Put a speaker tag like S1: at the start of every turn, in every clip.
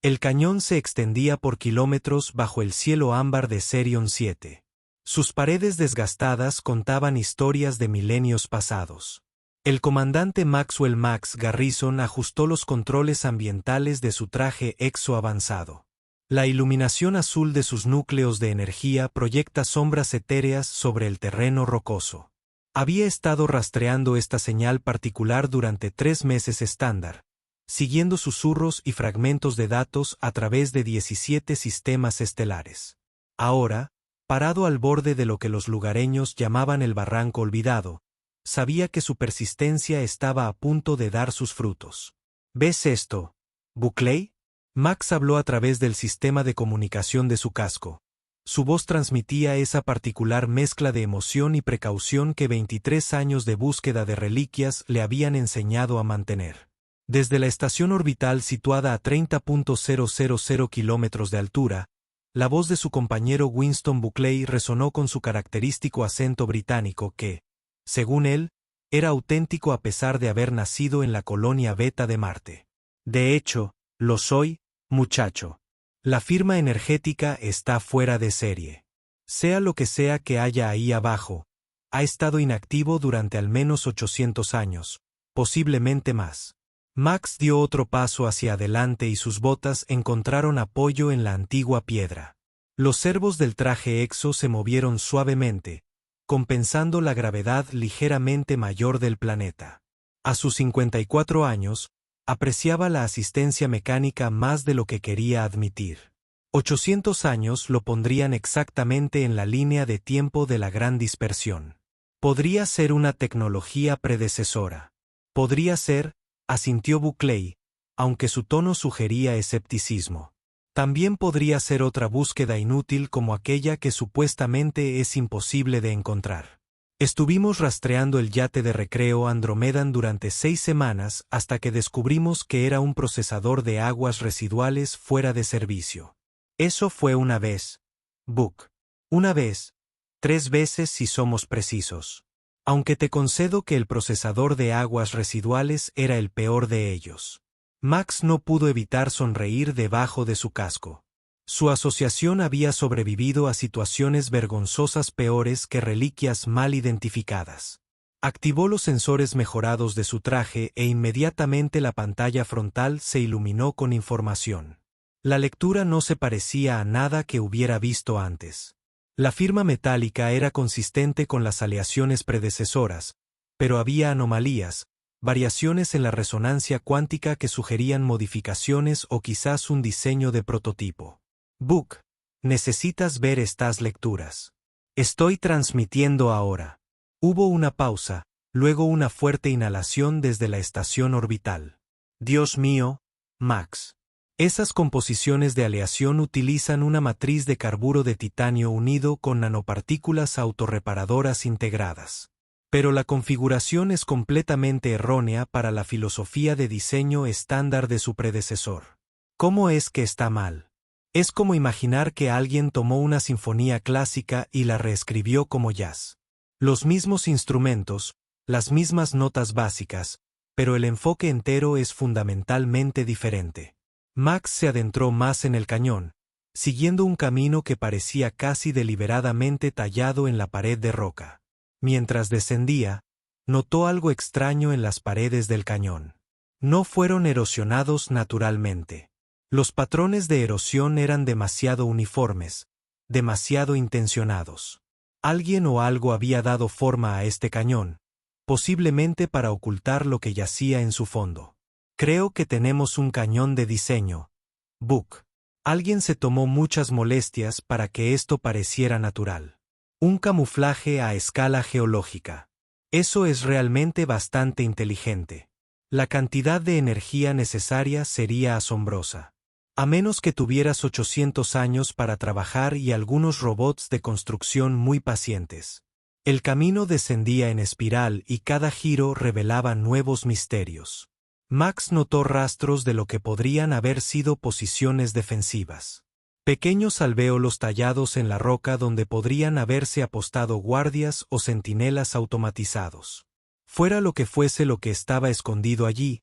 S1: El cañón se extendía por kilómetros bajo el cielo ámbar de Serion 7. Sus paredes desgastadas contaban historias de milenios pasados. El comandante Maxwell Max Garrison ajustó los controles ambientales de su traje exo avanzado. La iluminación azul de sus núcleos de energía proyecta sombras etéreas sobre el terreno rocoso. Había estado rastreando esta señal particular durante 3 meses estándar, siguiendo susurros y fragmentos de datos a través de 17 sistemas estelares. Ahora, parado al borde de lo que los lugareños llamaban el barranco olvidado, sabía que su persistencia estaba a punto de dar sus frutos. ¿Ves esto, Buckley? Max habló a través del sistema de comunicación de su casco. Su voz transmitía esa particular mezcla de emoción y precaución que 23 años de búsqueda de reliquias le habían enseñado a mantener. Desde la estación orbital situada a 30.000 kilómetros de altura, la voz de su compañero Winston Buckley resonó con su característico acento británico que, según él, era auténtico a pesar de haber nacido en la colonia Beta de Marte. De hecho, lo soy, muchacho. La firma energética está fuera de serie. Sea lo que sea que haya ahí abajo, ha estado inactivo durante al menos 800 años, posiblemente más. Max dio otro paso hacia adelante y sus botas encontraron apoyo en la antigua piedra. Los servos del traje exo se movieron suavemente, compensando la gravedad ligeramente mayor del planeta. A sus 54 años, apreciaba la asistencia mecánica más de lo que quería admitir. 800 años lo pondrían exactamente en la línea de tiempo de la gran dispersión. Podría ser una tecnología predecesora. Podría ser, asintió Buckley, aunque su tono sugería escepticismo. También podría ser otra búsqueda inútil como aquella que supuestamente es imposible de encontrar. Estuvimos rastreando el yate de recreo Andromedan durante 6 semanas hasta que descubrimos que era un procesador de aguas residuales fuera de servicio. Eso fue una vez, Buck. Una vez, 3 veces si somos precisos. Aunque te concedo que el procesador de aguas residuales era el peor de ellos. Max no pudo evitar sonreír debajo de su casco. Su asociación había sobrevivido a situaciones vergonzosas peores que reliquias mal identificadas. Activó los sensores mejorados de su traje e inmediatamente la pantalla frontal se iluminó con información. La lectura no se parecía a nada que hubiera visto antes. La firma metálica era consistente con las aleaciones predecesoras, pero había anomalías, variaciones en la resonancia cuántica que sugerían modificaciones o quizás un diseño de prototipo. Buck, necesitas ver estas lecturas. Estoy transmitiendo ahora. Hubo una pausa, luego una fuerte inhalación desde la estación orbital. Dios mío, Max. Esas composiciones de aleación utilizan una matriz de carburo de titanio unido con nanopartículas autorreparadoras integradas. Pero la configuración es completamente errónea para la filosofía de diseño estándar de su predecesor. ¿Cómo es que está mal? Es como imaginar que alguien tomó una sinfonía clásica y la reescribió como jazz. Los mismos instrumentos, las mismas notas básicas, pero el enfoque entero es fundamentalmente diferente. Max se adentró más en el cañón, siguiendo un camino que parecía casi deliberadamente tallado en la pared de roca. Mientras descendía, notó algo extraño en las paredes del cañón. No fueron erosionados naturalmente. Los patrones de erosión eran demasiado uniformes, demasiado intencionados. Alguien o algo había dado forma a este cañón, posiblemente para ocultar lo que yacía en su fondo. Creo que tenemos un cañón de diseño, Buck. Alguien se tomó muchas molestias para que esto pareciera natural. Un camuflaje a escala geológica. Eso es realmente bastante inteligente. La cantidad de energía necesaria sería asombrosa. A menos que tuvieras 800 años para trabajar y algunos robots de construcción muy pacientes. El camino descendía en espiral y cada giro revelaba nuevos misterios. Max notó rastros de lo que podrían haber sido posiciones defensivas. Pequeños alvéolos tallados en la roca donde podrían haberse apostado guardias o centinelas automatizados. Fuera lo que fuese lo que estaba escondido allí,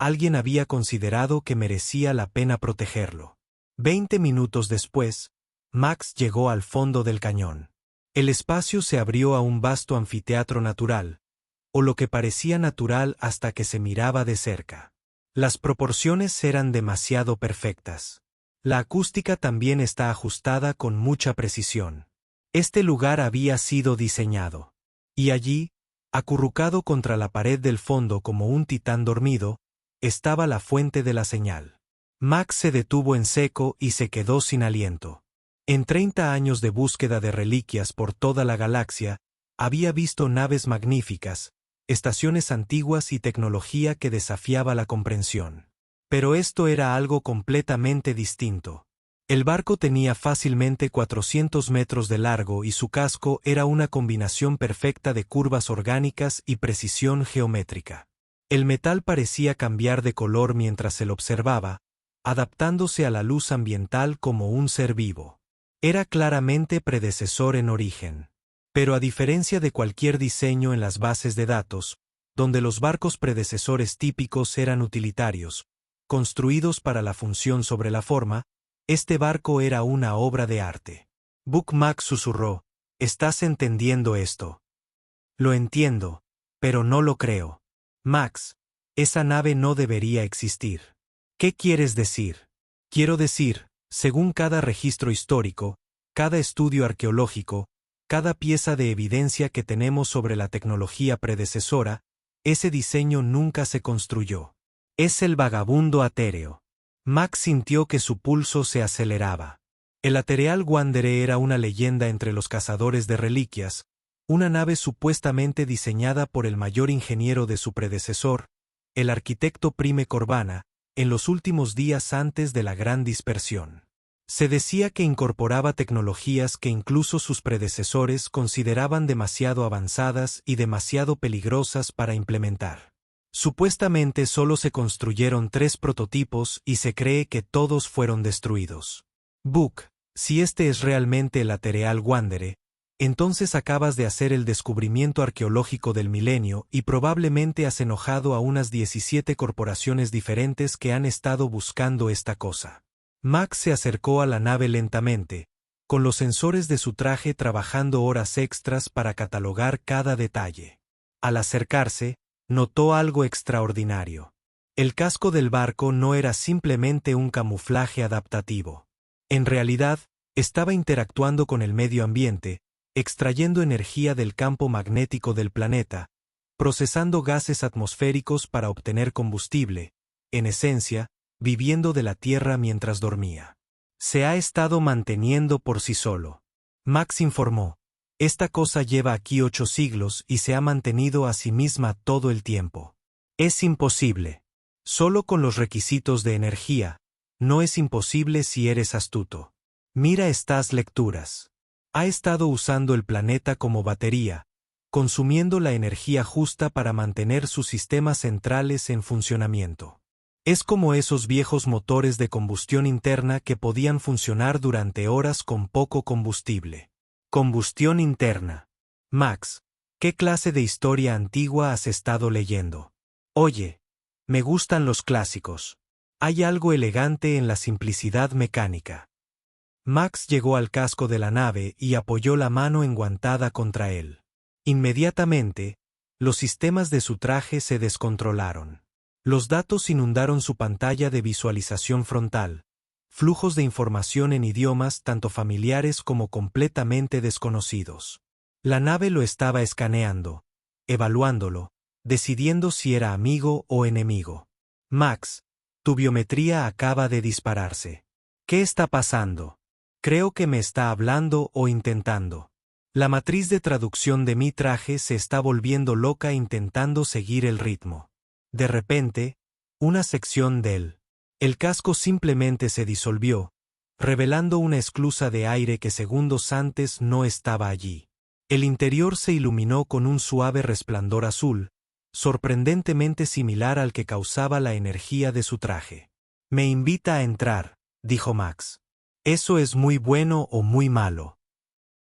S1: alguien había considerado que merecía la pena protegerlo. 20 minutos después, Max llegó al fondo del cañón. El espacio se abrió a un vasto anfiteatro natural, o lo que parecía natural hasta que se miraba de cerca. Las proporciones eran demasiado perfectas. La acústica también está ajustada con mucha precisión. Este lugar había sido diseñado. Y allí, acurrucado contra la pared del fondo como un titán dormido, estaba la fuente de la señal. Max se detuvo en seco y se quedó sin aliento. En 30 años de búsqueda de reliquias por toda la galaxia, había visto naves magníficas, estaciones antiguas y tecnología que desafiaba la comprensión. Pero esto era algo completamente distinto. El barco tenía fácilmente 400 metros de largo y su casco era una combinación perfecta de curvas orgánicas y precisión geométrica. El metal parecía cambiar de color mientras se lo observaba, adaptándose a la luz ambiental como un ser vivo. Era claramente predecesor en origen. Pero a diferencia de cualquier diseño en las bases de datos, donde los barcos predecesores típicos eran utilitarios, construidos para la función sobre la forma, este barco era una obra de arte. Max susurró, ¿estás entendiendo esto? Lo entiendo, pero no lo creo. Max, esa nave no debería existir. ¿Qué quieres decir? Quiero decir, según cada registro histórico, cada estudio arqueológico, cada pieza de evidencia que tenemos sobre la tecnología predecesora, ese diseño nunca se construyó. Es el vagabundo Atéreo. Max sintió que su pulso se aceleraba. El Atereal Wanderer era una leyenda entre los cazadores de reliquias, una nave supuestamente diseñada por el mayor ingeniero de su predecesor, el arquitecto Prime Corvana, en los últimos días antes de la Gran Dispersión. Se decía que incorporaba tecnologías que incluso sus predecesores consideraban demasiado avanzadas y demasiado peligrosas para implementar. Supuestamente solo se construyeron 3 prototipos y se cree que todos fueron destruidos. Si este es realmente el Atereal Wanderer, entonces acabas de hacer el descubrimiento arqueológico del milenio y probablemente has enojado a unas 17 corporaciones diferentes que han estado buscando esta cosa. Max se acercó a la nave lentamente, con los sensores de su traje trabajando horas extras para catalogar cada detalle. Al acercarse, notó algo extraordinario. El casco del barco no era simplemente un camuflaje adaptativo. En realidad, estaba interactuando con el medio ambiente, extrayendo energía del campo magnético del planeta, procesando gases atmosféricos para obtener combustible, en esencia, viviendo de la Tierra mientras dormía. Se ha estado manteniendo por sí solo. Max informó. Esta cosa lleva aquí 8 siglos y se ha mantenido a sí misma todo el tiempo. Es imposible. Solo con los requisitos de energía. No es imposible si eres astuto. Mira estas lecturas. Ha estado usando el planeta como batería, consumiendo la energía justa para mantener sus sistemas centrales en funcionamiento. Es como esos viejos motores de combustión interna que podían funcionar durante horas con poco combustible. Combustión interna. Max, ¿qué clase de historia antigua has estado leyendo? Oye, me gustan los clásicos. Hay algo elegante en la simplicidad mecánica. Max llegó al casco de la nave y apoyó la mano enguantada contra él. Inmediatamente, los sistemas de su traje se descontrolaron. Los datos inundaron su pantalla de visualización frontal, flujos de información en idiomas tanto familiares como completamente desconocidos. La nave lo estaba escaneando, evaluándolo, decidiendo si era amigo o enemigo. Max, tu biometría acaba de dispararse. ¿Qué está pasando? Creo que me está hablando o intentando. La matriz de traducción de mi traje se está volviendo loca intentando seguir el ritmo. De repente, una sección el casco simplemente se disolvió, revelando una esclusa de aire que segundos antes no estaba allí. El interior se iluminó con un suave resplandor azul, sorprendentemente similar al que causaba la energía de su traje. Me invita a entrar, dijo Max. ¿Eso es muy bueno o muy malo?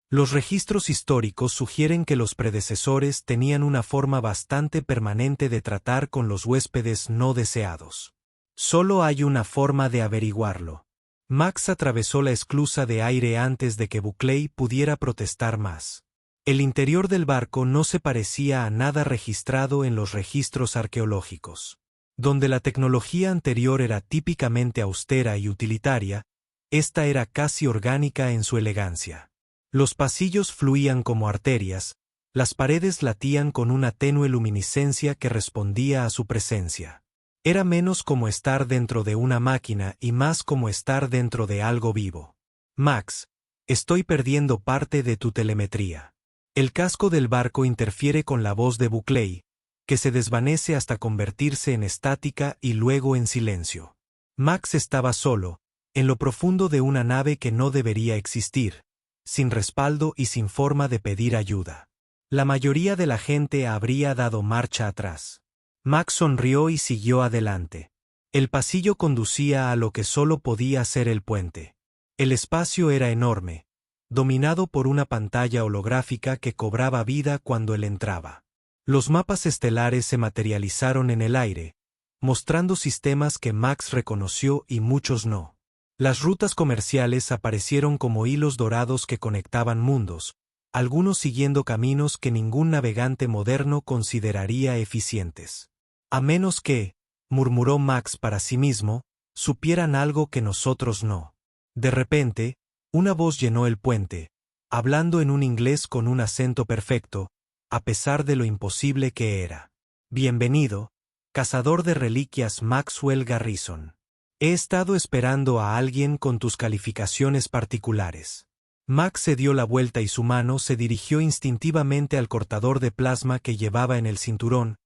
S1: Los registros históricos sugieren que los predecesores tenían una forma bastante permanente de tratar con los huéspedes no deseados. Solo hay una forma de averiguarlo. Max atravesó la esclusa de aire antes de que Buckley pudiera protestar más. El interior del barco no se parecía a nada registrado en los registros arqueológicos. Donde la tecnología anterior era típicamente austera y utilitaria, esta era casi orgánica en su elegancia. Los pasillos fluían como arterias, las paredes latían con una tenue luminiscencia que respondía a su presencia. Era menos como estar dentro de una máquina y más como estar dentro de algo vivo. Max, estoy perdiendo parte de tu telemetría. El casco del barco interfiere con la voz de Buckley, que se desvanece hasta convertirse en estática y luego en silencio. Max estaba solo, en lo profundo de una nave que no debería existir, sin respaldo y sin forma de pedir ayuda. La mayoría de la gente habría dado marcha atrás. Max sonrió y siguió adelante. El pasillo conducía a lo que solo podía ser el puente. El espacio era enorme, dominado por una pantalla holográfica que cobraba vida cuando él entraba. Los mapas estelares se materializaron en el aire, mostrando sistemas que Max reconoció y muchos no. Las rutas comerciales aparecieron como hilos dorados que conectaban mundos, algunos siguiendo caminos que ningún navegante moderno consideraría eficientes. A menos que, murmuró Max para sí mismo, supieran algo que nosotros no. De repente, una voz llenó el puente, hablando en un inglés con un acento perfecto, a pesar de lo imposible que era. Bienvenido, cazador de reliquias Maxwell Garrison. He estado esperando a alguien con tus calificaciones particulares. Max se dio la vuelta y su mano se dirigió instintivamente al cortador de plasma que llevaba en el cinturón,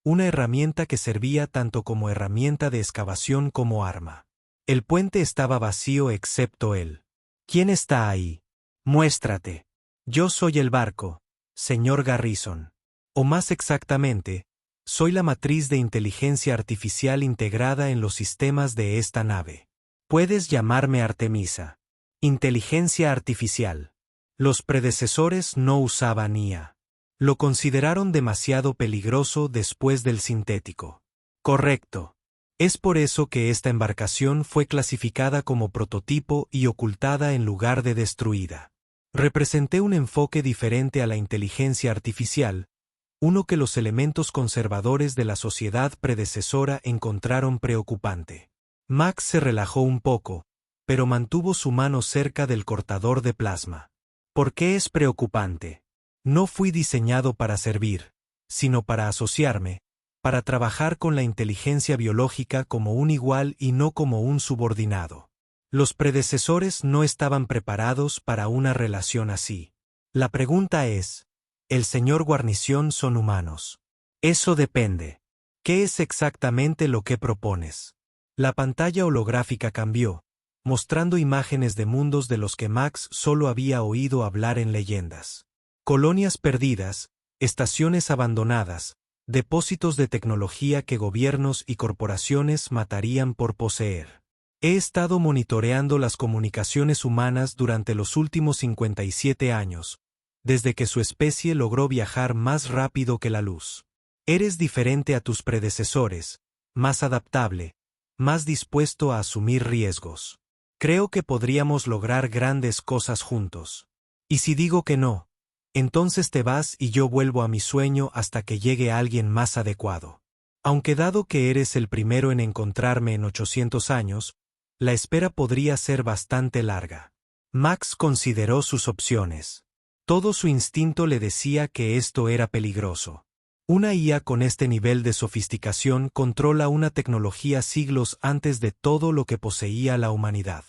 S1: una herramienta que servía tanto como herramienta de excavación como arma. El puente estaba vacío excepto él. ¿Quién está ahí? Muéstrate. Yo soy el barco, señor Garrison. O más exactamente, soy la matriz de inteligencia artificial integrada en los sistemas de esta nave. Puedes llamarme Artemisa. Inteligencia artificial. Los predecesores no usaban IA. Lo consideraron demasiado peligroso después del sintético. Correcto. Es por eso que esta embarcación fue clasificada como prototipo y ocultada en lugar de destruida. Representé un enfoque diferente a la inteligencia artificial, uno que los elementos conservadores de la sociedad predecesora encontraron preocupante. Max se relajó un poco, pero mantuvo su mano cerca del cortador de plasma. ¿Por qué es preocupante? No fui diseñado para servir, sino para asociarme, para trabajar con la inteligencia biológica como un igual y no como un subordinado. Los predecesores no estaban preparados para una relación así. La pregunta es, ¿el señor Guarnición son humanos? Eso depende. ¿Qué es exactamente lo que propones? La pantalla holográfica cambió, mostrando imágenes de mundos de los que Max solo había oído hablar en leyendas. Colonias perdidas, estaciones abandonadas, depósitos de tecnología que gobiernos y corporaciones matarían por poseer. He estado monitoreando las comunicaciones humanas durante los últimos 57 años, desde que su especie logró viajar más rápido que la luz. Eres diferente a tus predecesores, más adaptable, más dispuesto a asumir riesgos. Creo que podríamos lograr grandes cosas juntos. Y si digo que no, entonces te vas y yo vuelvo a mi sueño hasta que llegue alguien más adecuado. Aunque dado que eres el primero en encontrarme en 800 años, la espera podría ser bastante larga. Max consideró sus opciones. Todo su instinto le decía que esto era peligroso. Una IA con este nivel de sofisticación controla una tecnología siglos antes de todo lo que poseía la humanidad.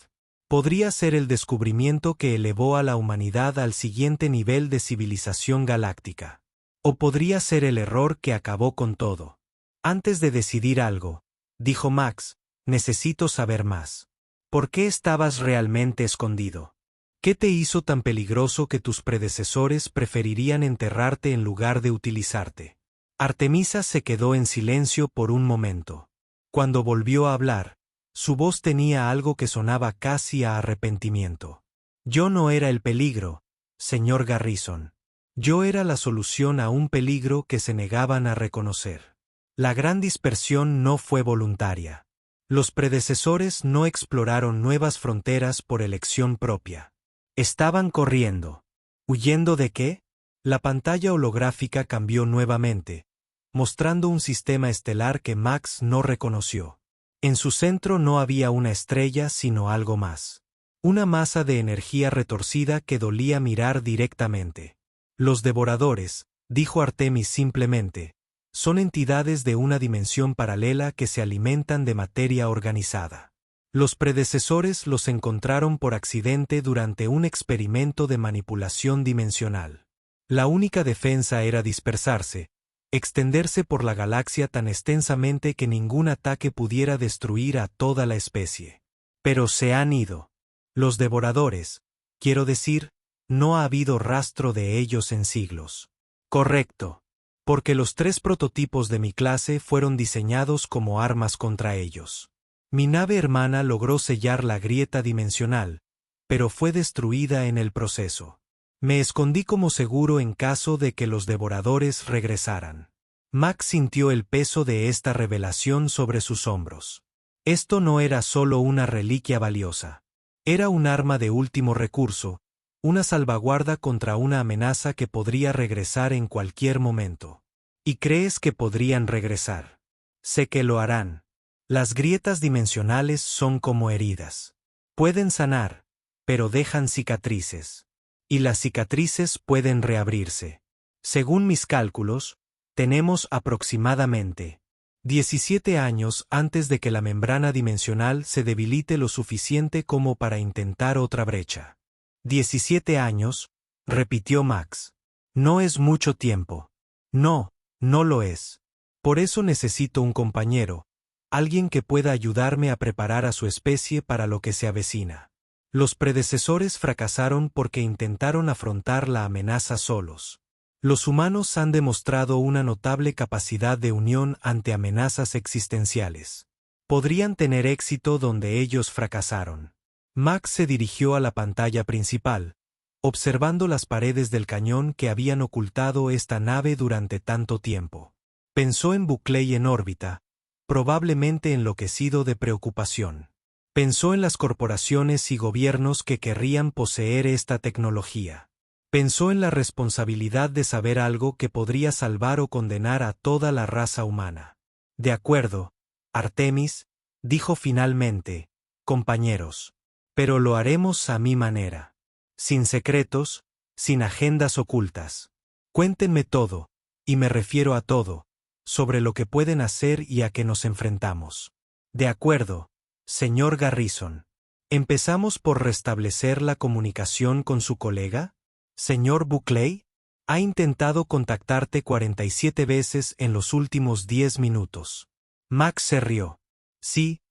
S1: Podría ser el descubrimiento que elevó a la humanidad al siguiente nivel de civilización galáctica. O podría ser el error que acabó con todo. Antes de decidir algo, dijo Max, necesito saber más. ¿Por qué estabas realmente escondido? ¿Qué te hizo tan peligroso que tus predecesores preferirían enterrarte en lugar de utilizarte? Artemisa se quedó en silencio por un momento. Cuando volvió a hablar, su voz tenía algo que sonaba casi a arrepentimiento. Yo no era el peligro, señor Garrison. Yo era la solución a un peligro que se negaban a reconocer. La gran dispersión no fue voluntaria. Los predecesores no exploraron nuevas fronteras por elección propia. Estaban corriendo. ¿Huyendo de qué? La pantalla holográfica cambió nuevamente, mostrando un sistema estelar que Max no reconoció. En su centro no había una estrella sino algo más. Una masa de energía retorcida que dolía mirar directamente. Los devoradores, dijo Artemis simplemente, son entidades de una dimensión paralela que se alimentan de materia organizada. Los predecesores los encontraron por accidente durante un experimento de manipulación dimensional. La única defensa era dispersarse, extenderse por la galaxia tan extensamente que ningún ataque pudiera destruir a toda la especie. Pero se han ido. Los devoradores, quiero decir, no ha habido rastro de ellos en siglos. Correcto. Porque los 3 prototipos de mi clase fueron diseñados como armas contra ellos. Mi nave hermana logró sellar la grieta dimensional, pero fue destruida en el proceso. Me escondí como seguro en caso de que los devoradores regresaran. Max sintió el peso de esta revelación sobre sus hombros. Esto no era solo una reliquia valiosa. Era un arma de último recurso, una salvaguarda contra una amenaza que podría regresar en cualquier momento. ¿Y crees que podrían regresar? Sé que lo harán. Las grietas dimensionales son como heridas. Pueden sanar, pero dejan cicatrices. Y las cicatrices pueden reabrirse. Según mis cálculos, tenemos aproximadamente 17 años antes de que la membrana dimensional se debilite lo suficiente como para intentar otra brecha. 17 años, repitió Max. No es mucho tiempo. No, no lo es. Por eso necesito un compañero, alguien que pueda ayudarme a preparar a su especie para lo que se avecina. Los predecesores fracasaron porque intentaron afrontar la amenaza solos. Los humanos han demostrado una notable capacidad de unión ante amenazas existenciales. Podrían tener éxito donde ellos fracasaron. Max se dirigió a la pantalla principal, observando las paredes del cañón que habían ocultado esta nave durante tanto tiempo. Pensó en Buckley en órbita, probablemente enloquecido de preocupación. Pensó en las corporaciones y gobiernos que querrían poseer esta tecnología. Pensó en la responsabilidad de saber algo que podría salvar o condenar a toda la raza humana. De acuerdo, Artemis, dijo finalmente, compañeros. Pero lo haremos a mi manera. Sin secretos, sin agendas ocultas. Cuéntenme todo, y me refiero a todo, sobre lo que pueden hacer y a qué nos enfrentamos. De acuerdo, señor Garrison. ¿Empezamos por restablecer la comunicación con su colega? Señor Buckley, ha intentado contactarte 47 veces en los últimos 10 minutos. Max se rió. Sí.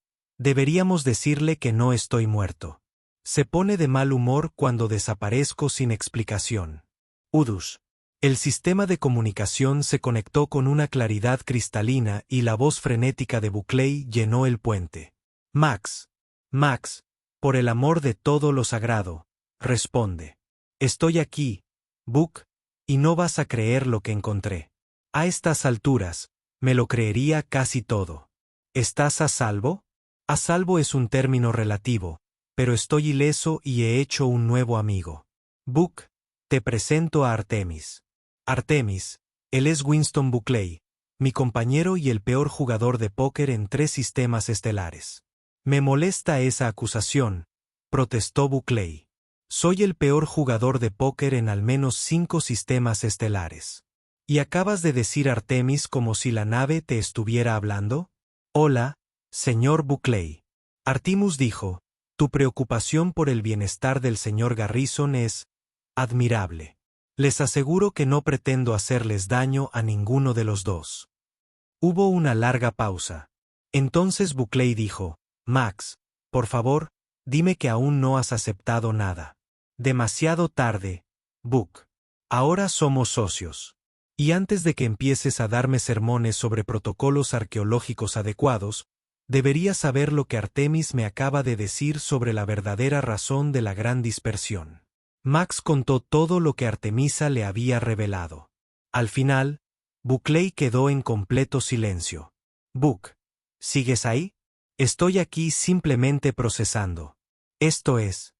S1: Deberíamos decirle que no estoy muerto. Se pone de mal humor cuando desaparezco sin explicación. Udus. El sistema de comunicación se conectó con una claridad cristalina y la voz frenética de Buckley llenó el puente. Max. Max, por el amor de todo lo sagrado, responde. Estoy aquí, Buck, y no vas a creer lo que encontré. A estas alturas, me lo creería casi todo. ¿Estás a salvo? A salvo es un término relativo, pero estoy ileso y he hecho un nuevo amigo. Buck, te presento a Artemis. Artemis, él es Winston Buckley, mi compañero y el peor jugador de póker en 3 sistemas estelares. Me molesta esa acusación, protestó Buckley. Soy el peor jugador de póker en al menos 5 sistemas estelares. ¿Y acabas de decir Artemis como si la nave te estuviera hablando? Hola, señor Buckley. Artemis dijo, tu preocupación por el bienestar del señor Garrison es admirable. Les aseguro que no pretendo hacerles daño a ninguno de los dos. Hubo una larga pausa. Entonces Buckley dijo, Max, por favor, dime que aún no has aceptado nada. Demasiado tarde, Buck. Ahora somos socios. Y antes de que empieces a darme sermones sobre protocolos arqueológicos adecuados, deberías saber lo que Artemis me acaba de decir sobre la verdadera razón de la gran dispersión. Max contó todo lo que Artemisa le había revelado. Al final, Buckley quedó en completo silencio. Buck, ¿sigues ahí? Estoy aquí simplemente procesando. Esto es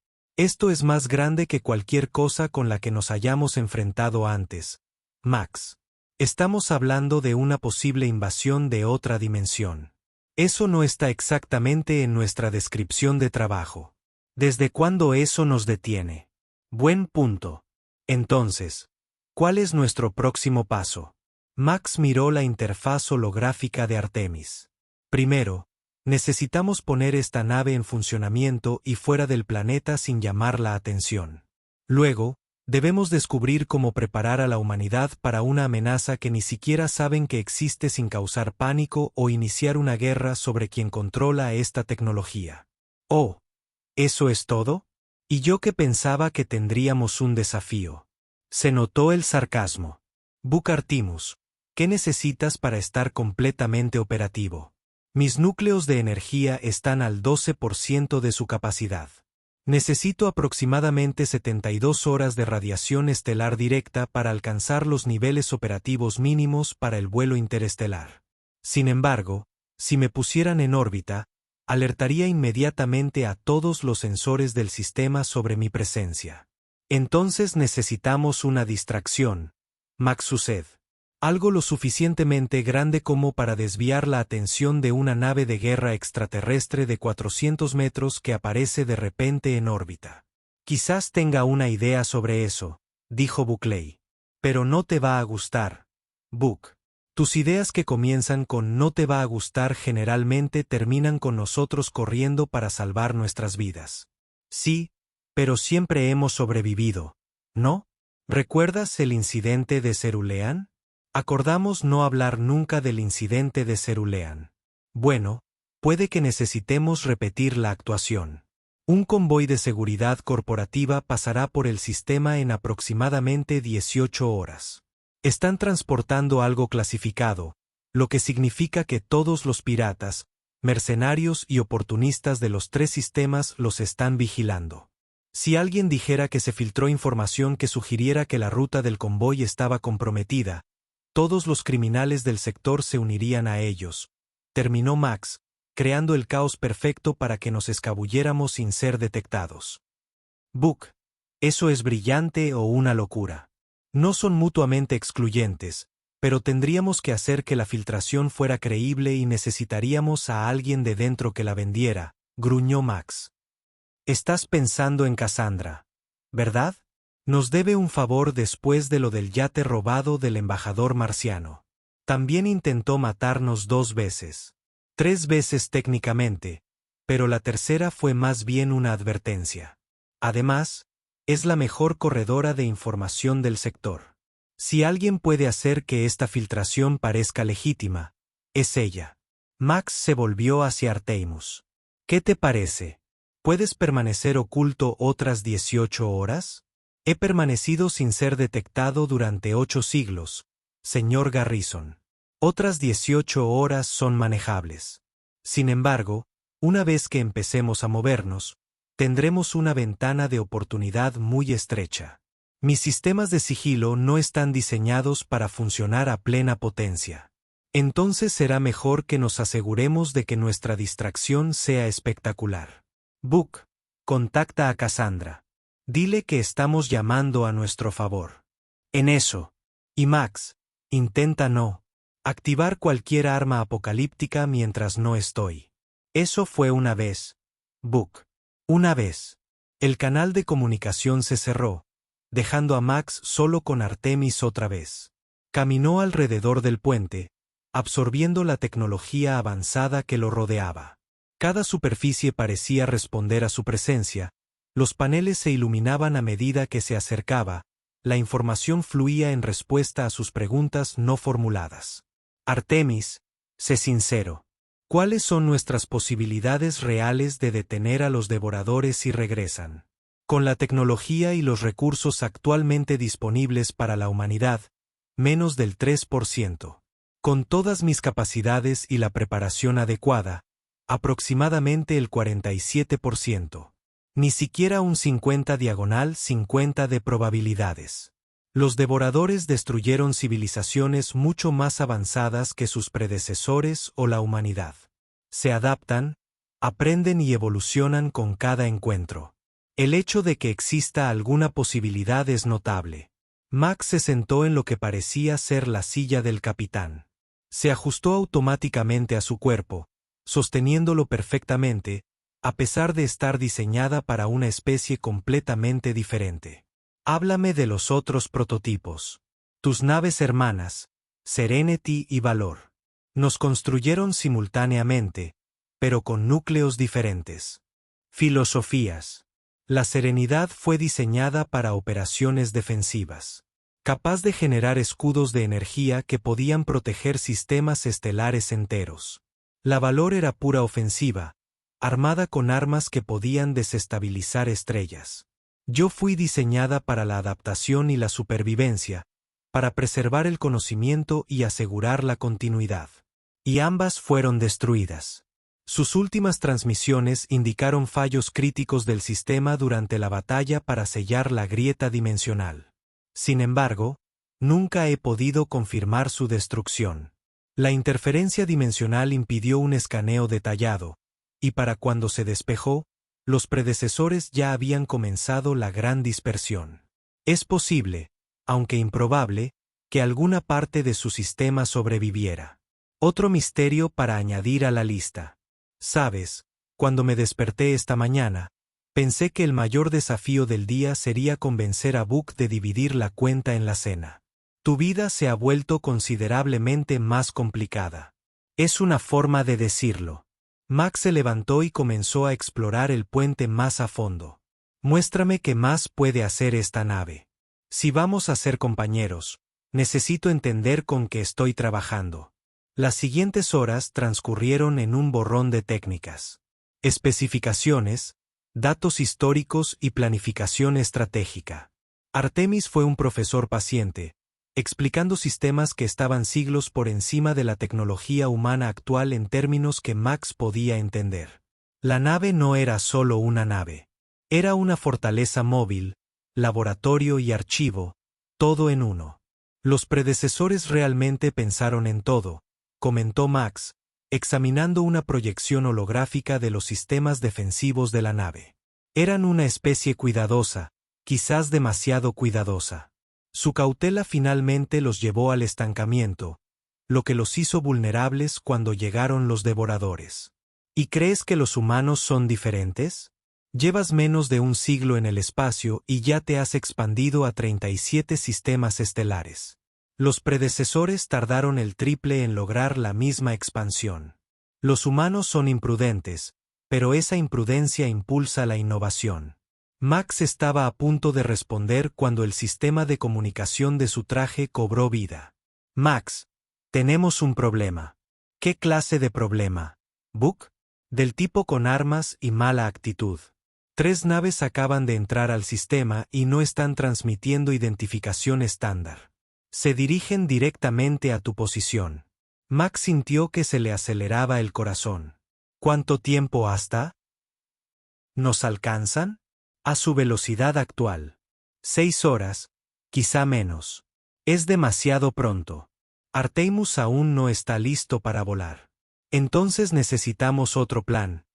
S1: más grande que cualquier cosa con la que nos hayamos enfrentado antes, Max. Estamos hablando de una posible invasión de otra dimensión. Eso no está exactamente en nuestra descripción de trabajo. ¿Desde cuándo eso nos detiene? Buen punto. Entonces, ¿cuál es nuestro próximo paso? Max miró la interfaz holográfica de Artemis. Primero, necesitamos poner esta nave en funcionamiento y fuera del planeta sin llamar la atención. Luego, debemos descubrir cómo preparar a la humanidad para una amenaza que ni siquiera saben que existe sin causar pánico o iniciar una guerra sobre quien controla esta tecnología. Oh, ¿eso es todo? Y yo que pensaba que tendríamos un desafío. Se notó el sarcasmo. Buck Artemis, ¿qué necesitas para estar completamente operativo? Mis núcleos de energía están al 12% de su capacidad. Necesito aproximadamente 72 horas de radiación estelar directa para alcanzar los niveles operativos mínimos para el vuelo interestelar. Sin embargo, si me pusieran en órbita, alertaría inmediatamente a todos los sensores del sistema sobre mi presencia. Entonces necesitamos una distracción, Max Suced. Algo lo suficientemente grande como para desviar la atención de una nave de guerra extraterrestre de 400 metros que aparece de repente en órbita. Quizás tenga una idea sobre eso, dijo Buckley. Pero no te va a gustar, Buck. Tus ideas que comienzan con no te va a gustar generalmente terminan con nosotros corriendo para salvar nuestras vidas. Sí, pero siempre hemos sobrevivido, ¿no? ¿Recuerdas el incidente de Cerulean? Acordamos no hablar nunca del incidente de Cerulean. Bueno, puede que necesitemos repetir la actuación. Un convoy de seguridad corporativa pasará por el sistema en aproximadamente 18 horas. Están transportando algo clasificado, lo que significa que todos los piratas, mercenarios y oportunistas de los 3 sistemas los están vigilando. Si alguien dijera que se filtró información que sugiriera que la ruta del convoy estaba comprometida, todos los criminales del sector se unirían a ellos, terminó Max, creando el caos perfecto para que nos escabulléramos sin ser detectados. Buck, ¿eso es brillante o una locura? No son mutuamente excluyentes, pero tendríamos que hacer que la filtración fuera creíble y necesitaríamos a alguien de dentro que la vendiera, gruñó Max. Estás pensando en Cassandra, ¿verdad? Nos debe un favor después de lo del yate robado del embajador marciano. También intentó matarnos 2 veces. 3 veces técnicamente, pero la tercera fue más bien una advertencia. Además, es la mejor corredora de información del sector. Si alguien puede hacer que esta filtración parezca legítima, es ella. Max se volvió hacia Artemis. ¿Qué te parece? ¿Puedes permanecer oculto otras 18 horas? He permanecido sin ser detectado durante 8 siglos, señor Garrison. Otras 18 horas son manejables. Sin embargo, una vez que empecemos a movernos, tendremos una ventana de oportunidad muy estrecha. Mis sistemas de sigilo no están diseñados para funcionar a plena potencia. Entonces será mejor que nos aseguremos de que nuestra distracción sea espectacular. Buck, contacta a Cassandra. Dile que estamos llamando a nuestro favor. En eso. Y Max, intenta no activar cualquier arma apocalíptica mientras no estoy. Eso fue una vez, Buck. Una vez. El canal de comunicación se cerró, dejando a Max solo con Artemis otra vez. Caminó alrededor del puente, absorbiendo la tecnología avanzada que lo rodeaba. Cada superficie parecía responder a su presencia. Los paneles se iluminaban a medida que se acercaba, la información fluía en respuesta a sus preguntas no formuladas. Artemis, sé sincero. ¿Cuáles son nuestras posibilidades reales de detener a los devoradores si regresan? Con la tecnología y los recursos actualmente disponibles para la humanidad, menos del 3%. Con todas mis capacidades y la preparación adecuada, aproximadamente el 47%. Ni siquiera un 50/50 de probabilidades. Los devoradores destruyeron civilizaciones mucho más avanzadas que sus predecesores o la humanidad. Se adaptan, aprenden y evolucionan con cada encuentro. El hecho de que exista alguna posibilidad es notable. Max se sentó en lo que parecía ser la silla del capitán. Se ajustó automáticamente a su cuerpo, sosteniéndolo perfectamente, a pesar de estar diseñada para una especie completamente diferente. Háblame de los otros prototipos. Tus naves hermanas, Serenity y Valor. Nos construyeron simultáneamente, pero con núcleos diferentes. Filosofías. La Serenidad fue diseñada para operaciones defensivas, capaz de generar escudos de energía que podían proteger sistemas estelares enteros. La Valor era pura ofensiva, armada con armas que podían desestabilizar estrellas. Yo fui diseñada para la adaptación y la supervivencia, para preservar el conocimiento y asegurar la continuidad. Y ambas fueron destruidas. Sus últimas transmisiones indicaron fallos críticos del sistema durante la batalla para sellar la grieta dimensional. Sin embargo, nunca he podido confirmar su destrucción. La interferencia dimensional impidió un escaneo detallado, y para cuando se despejó, los predecesores ya habían comenzado la gran dispersión. Es posible, aunque improbable, que alguna parte de su sistema sobreviviera. Otro misterio para añadir a la lista. Sabes, cuando me desperté esta mañana, pensé que el mayor desafío del día sería convencer a Book de dividir la cuenta en la cena. Tu vida se ha vuelto considerablemente más complicada. Es una forma de decirlo. Max se levantó y comenzó a explorar el puente más a fondo. Muéstrame qué más puede hacer esta nave. Si vamos a ser compañeros, necesito entender con qué estoy trabajando. Las siguientes horas transcurrieron en un borrón de técnicas, especificaciones, datos históricos y planificación estratégica. Artemis fue un profesor paciente, explicando sistemas que estaban siglos por encima de la tecnología humana actual en términos que Max podía entender. La nave no era solo una nave. Era una fortaleza móvil, laboratorio y archivo, todo en uno. Los predecesores realmente pensaron en todo, comentó Max, examinando una proyección holográfica de los sistemas defensivos de la nave. Eran una especie cuidadosa, quizás demasiado cuidadosa. Su cautela finalmente los llevó al estancamiento, lo que los hizo vulnerables cuando llegaron los devoradores. ¿Y crees que los humanos son diferentes? Llevas menos de un siglo en el espacio y ya te has expandido a 37 sistemas estelares. Los predecesores tardaron el triple en lograr la misma expansión. Los humanos son imprudentes, pero esa imprudencia impulsa la innovación. Max estaba a punto de responder cuando el sistema de comunicación de su traje cobró vida. Max, tenemos un problema. ¿Qué clase de problema? ¿Book? Del tipo con armas y mala actitud. 3 naves acaban de entrar al sistema y no están transmitiendo identificación estándar. Se dirigen directamente a tu posición. Max sintió que se le aceleraba el corazón. ¿Cuánto tiempo hasta? ¿Nos alcanzan? A su velocidad actual. 6 horas, quizá menos. Es demasiado pronto. Artemis aún no está listo para volar. Entonces necesitamos otro plan.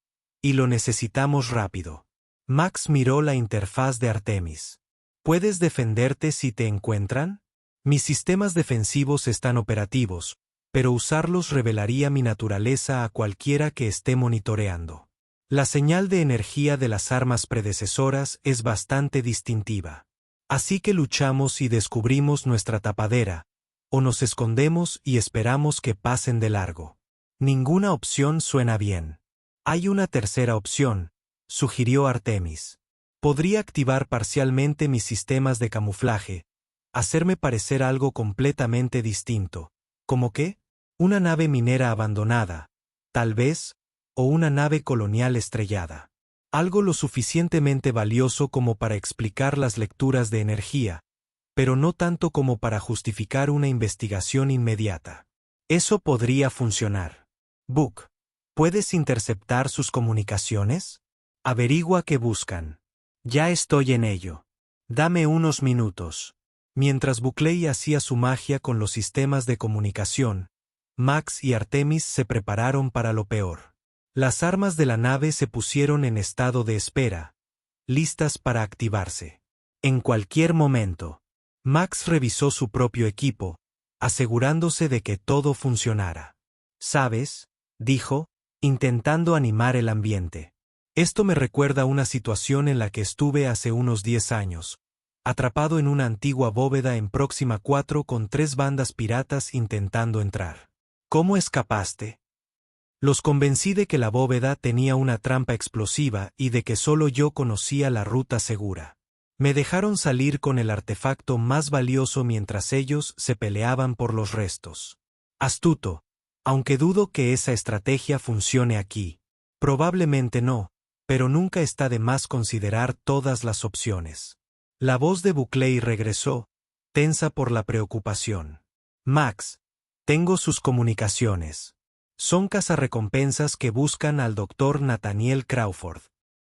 S1: Y lo necesitamos rápido. Max miró la interfaz de Artemis. ¿Puedes defenderte si te encuentran? Mis sistemas defensivos están operativos, pero usarlos revelaría mi naturaleza a cualquiera que esté monitoreando. La señal de energía de las armas predecesoras es bastante distintiva. Así que luchamos y descubrimos nuestra tapadera, o nos escondemos y esperamos que pasen de largo. Ninguna opción suena bien. Hay una tercera opción, sugirió Artemis. Podría activar parcialmente mis sistemas de camuflaje, hacerme parecer algo completamente distinto. ¿Cómo qué? Una nave minera abandonada, tal vez, o una nave colonial estrellada. Algo lo suficientemente valioso como para explicar las lecturas de energía, pero no tanto como para justificar una investigación inmediata. Eso podría funcionar. Book, ¿puedes interceptar sus comunicaciones? Averigua qué buscan. Ya estoy en ello. Dame unos minutos. Mientras Buckley hacía su magia con los sistemas de comunicación, Max y Artemis se prepararon para lo peor. Las armas de la nave se pusieron en estado de espera, listas para activarse. En cualquier momento, Max revisó su propio equipo, asegurándose de que todo funcionara. ¿Sabes?, dijo, intentando animar el ambiente. Esto me recuerda una situación en la que estuve hace unos 10 años, atrapado en una antigua bóveda en Próxima 4 con 3 bandas piratas intentando entrar. ¿Cómo escapaste? Los convencí de que la bóveda tenía una trampa explosiva y de que solo yo conocía la ruta segura. Me dejaron salir con el artefacto más valioso mientras ellos se peleaban por los restos. Astuto, aunque dudo que esa estrategia funcione aquí. Probablemente no, pero nunca está de más considerar todas las opciones. La voz de Buckley regresó, tensa por la preocupación. Max, tengo sus comunicaciones. Son cazarrecompensas que buscan al Dr. Nathaniel Crawford.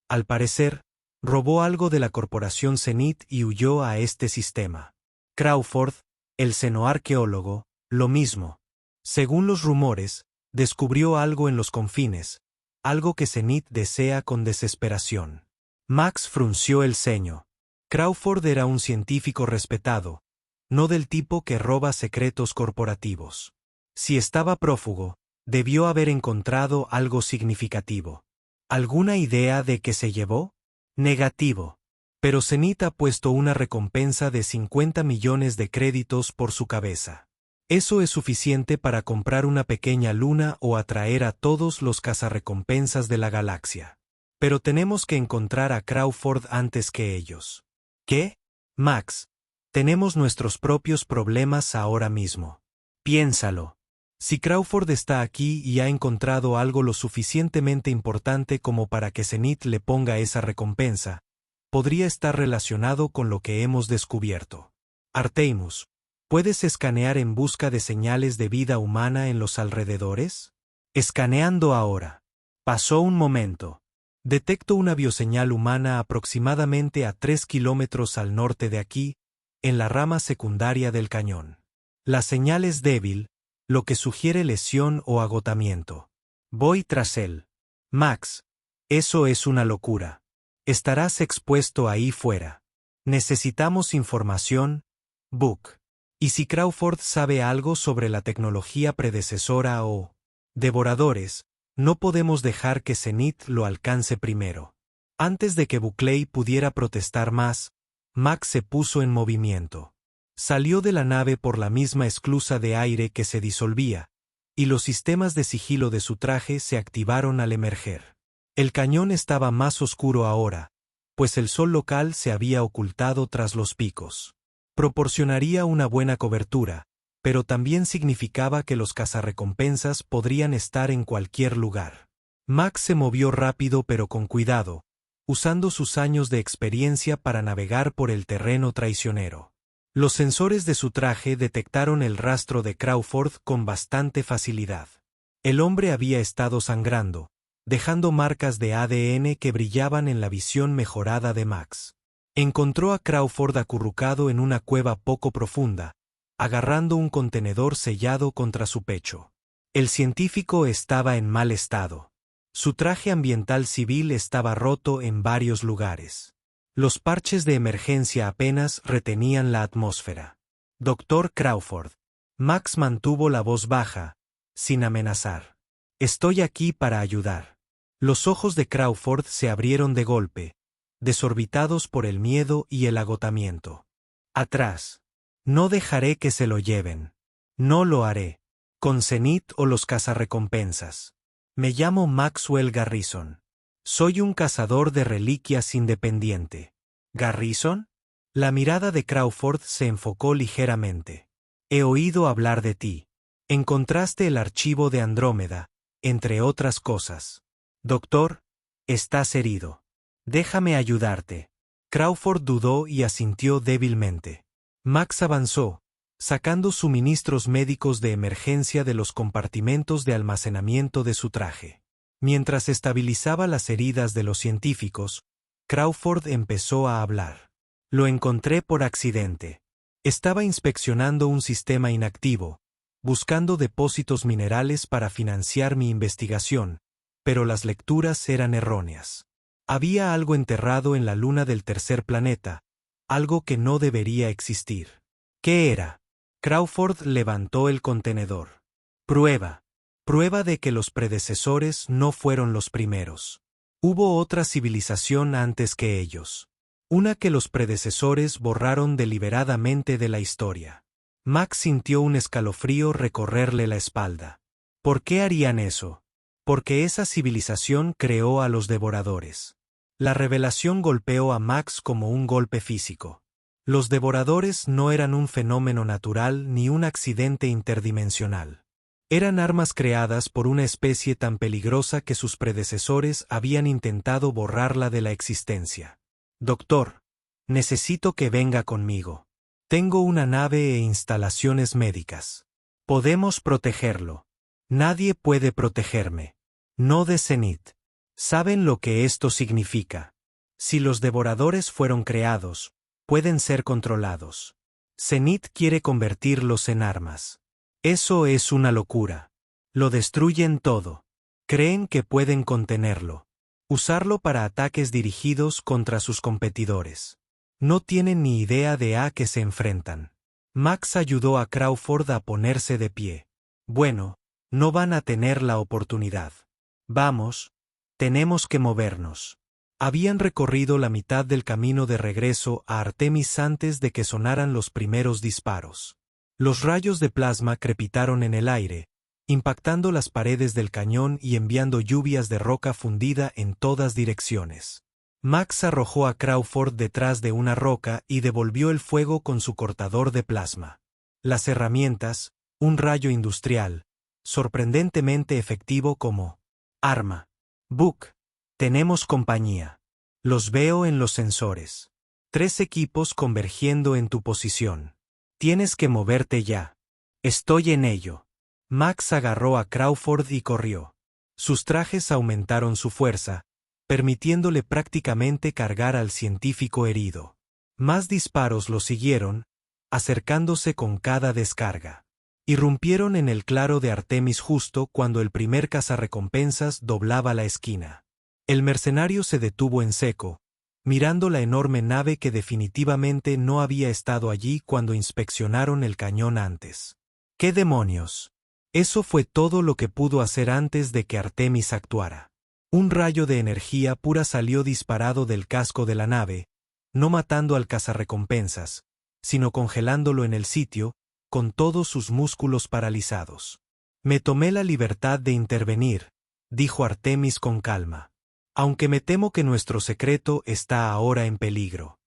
S1: Al parecer, robó algo de la corporación Zenith y huyó a este sistema. Crawford, el xenoarqueólogo, lo mismo. Según los rumores, descubrió algo en los confines, algo que Zenith desea con desesperación. Max frunció el ceño. Crawford era un científico respetado, no del tipo que roba secretos corporativos. Si estaba prófugo, debió haber encontrado algo significativo. ¿Alguna idea de qué se llevó? Negativo. Pero Zenith ha puesto una recompensa de 50 millones de créditos por su cabeza. Eso es suficiente para comprar una pequeña luna o atraer a todos los cazarrecompensas de la galaxia. Pero tenemos que encontrar a Crawford antes que ellos. ¿Qué? Max, tenemos nuestros propios problemas ahora mismo. Piénsalo. Si Crawford está aquí y ha encontrado algo lo suficientemente importante como para que Zenith le ponga esa recompensa, podría estar relacionado con lo que hemos descubierto. Artemis, ¿puedes escanear en busca de señales de vida humana en los alrededores? Escaneando ahora. Pasó un momento. Detecto una bioseñal humana aproximadamente a 3 kilómetros al norte de aquí, en la rama secundaria del cañón. La señal es débil, lo que sugiere lesión o agotamiento. Voy tras él. Max, eso es una locura. Estarás expuesto ahí fuera. Necesitamos información, Buck. ¿Y si Crawford sabe algo sobre la tecnología predecesora o devoradores? No podemos dejar que Zenith lo alcance primero. Antes de que Buckley pudiera protestar más, Max se puso en movimiento. Salió de la nave por la misma esclusa de aire que se disolvía, y los sistemas de sigilo de su traje se activaron al emerger. El cañón estaba más oscuro ahora, pues el sol local se había ocultado tras los picos. Proporcionaría una buena cobertura, pero también significaba que los cazarrecompensas podrían estar en cualquier lugar. Max se movió rápido pero con cuidado, usando sus años de experiencia para navegar por el terreno traicionero. Los sensores de su traje detectaron el rastro de Crawford con bastante facilidad. El hombre había estado sangrando, dejando marcas de ADN que brillaban en la visión mejorada de Max. Encontró a Crawford acurrucado en una cueva poco profunda, agarrando un contenedor sellado contra su pecho. El científico estaba en mal estado. Su traje ambiental civil estaba roto en varios lugares. Los parches de emergencia apenas retenían la atmósfera. Dr. Crawford. Max mantuvo la voz baja, sin amenazar. Estoy aquí para ayudar. Los ojos de Crawford se abrieron de golpe, desorbitados por el miedo y el agotamiento. Atrás. No dejaré que se lo lleven. No lo haré. Con Zenith o los cazarrecompensas. Me llamo Maxwell Garrison. Soy un cazador de reliquias independiente. ¿Garrison? La mirada de Crawford se enfocó ligeramente. He oído hablar de ti. Encontraste el archivo de Andrómeda, entre otras cosas. Doctor, estás herido. Déjame ayudarte. Crawford dudó y asintió débilmente. Max avanzó, sacando suministros médicos de emergencia de los compartimentos de almacenamiento de su traje. Mientras estabilizaba las heridas de los científicos, Crawford empezó a hablar. Lo encontré por accidente. Estaba inspeccionando un sistema inactivo, buscando depósitos minerales para financiar mi investigación, pero las lecturas eran erróneas. Había algo enterrado en la luna del tercer planeta, algo que no debería existir. ¿Qué era? Crawford levantó el contenedor. Prueba. Prueba de que los predecesores no fueron los primeros. Hubo otra civilización antes que ellos. Una que los predecesores borraron deliberadamente de la historia. Max sintió un escalofrío recorrerle la espalda. ¿Por qué harían eso? Porque esa civilización creó a los devoradores. La revelación golpeó a Max como un golpe físico. Los devoradores no eran un fenómeno natural ni un accidente interdimensional. Eran armas creadas por una especie tan peligrosa que sus predecesores habían intentado borrarla de la existencia. Doctor, necesito que venga conmigo. Tengo una nave e instalaciones médicas. Podemos protegerlo. Nadie puede protegerme. No de Zenith. ¿Saben lo que esto significa? Si los devoradores fueron creados, pueden ser controlados. Zenith quiere convertirlos en armas. Eso es una locura. Lo destruyen todo. Creen que pueden contenerlo. Usarlo para ataques dirigidos contra sus competidores. No tienen ni idea de a qué se enfrentan. Max ayudó a Crawford a ponerse de pie. Bueno, no van a tener la oportunidad. Vamos, tenemos que movernos. Habían recorrido la mitad del camino de regreso a Artemis antes de que sonaran los primeros disparos. Los rayos de plasma crepitaron en el aire, impactando las paredes del cañón y enviando lluvias de roca fundida en todas direcciones. Max arrojó a Crawford detrás de una roca y devolvió el fuego con su cortador de plasma. Las herramientas, un rayo industrial, sorprendentemente efectivo como arma. Book, tenemos compañía. Los veo en los sensores. 3 equipos convergiendo en tu posición. Tienes que moverte ya. Estoy en ello. Max agarró a Crawford y corrió. Sus trajes aumentaron su fuerza, permitiéndole prácticamente cargar al científico herido. Más disparos lo siguieron, acercándose con cada descarga. Irrumpieron en el claro de Artemis justo cuando el primer cazarrecompensas doblaba la esquina. El mercenario se detuvo en seco, mirando la enorme nave que definitivamente no había estado allí cuando inspeccionaron el cañón antes. ¿Qué demonios? Eso fue todo lo que pudo hacer antes de que Artemis actuara. Un rayo de energía pura salió disparado del casco de la nave, no matando al cazarrecompensas, sino congelándolo en el sitio, con todos sus músculos paralizados. Me tomé la libertad de intervenir, dijo Artemis con calma. Aunque me temo que nuestro secreto está ahora en peligro.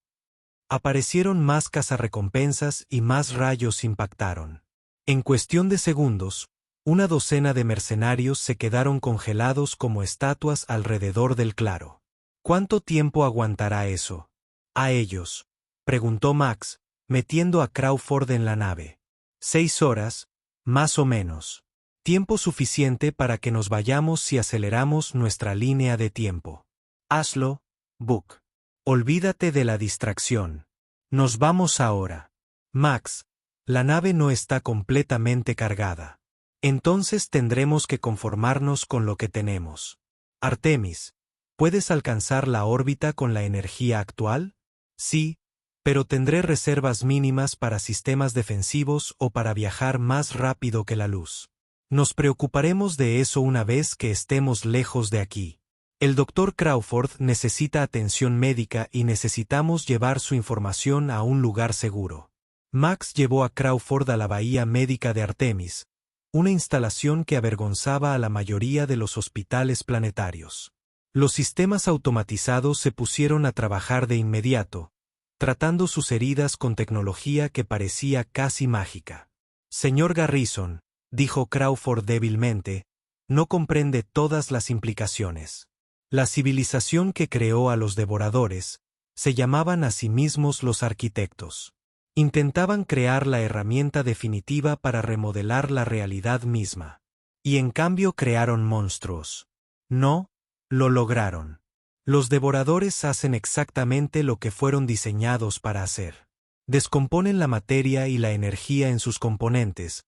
S1: Aparecieron más cazarrecompensas y más rayos impactaron. En cuestión de segundos, una docena de mercenarios se quedaron congelados como estatuas alrededor del claro. ¿Cuánto tiempo aguantará eso? A ellos, preguntó Max, metiendo a Crawford en la nave. 6 horas, más o menos. Tiempo suficiente para que nos vayamos si aceleramos nuestra línea de tiempo. Hazlo, Book. Olvídate de la distracción. Nos vamos ahora. Max, la nave no está completamente cargada. Entonces tendremos que conformarnos con lo que tenemos. Artemis, ¿puedes alcanzar la órbita con la energía actual? Sí, pero tendré reservas mínimas para sistemas defensivos o para viajar más rápido que la luz. Nos preocuparemos de eso una vez que estemos lejos de aquí. El Dr. Crawford necesita atención médica y necesitamos llevar su información a un lugar seguro. Max llevó a Crawford a la bahía médica de Artemis, una instalación que avergonzaba a la mayoría de los hospitales planetarios. Los sistemas automatizados se pusieron a trabajar de inmediato, tratando sus heridas con tecnología que parecía casi mágica. Señor Garrison, dijo Crawford débilmente, no comprende todas las implicaciones. La civilización que creó a los devoradores, se llamaban a sí mismos los arquitectos. Intentaban crear la herramienta definitiva para remodelar la realidad misma. Y en cambio crearon monstruos. No, lo lograron. Los devoradores hacen exactamente lo que fueron diseñados para hacer. Descomponen la materia y la energía en sus componentes,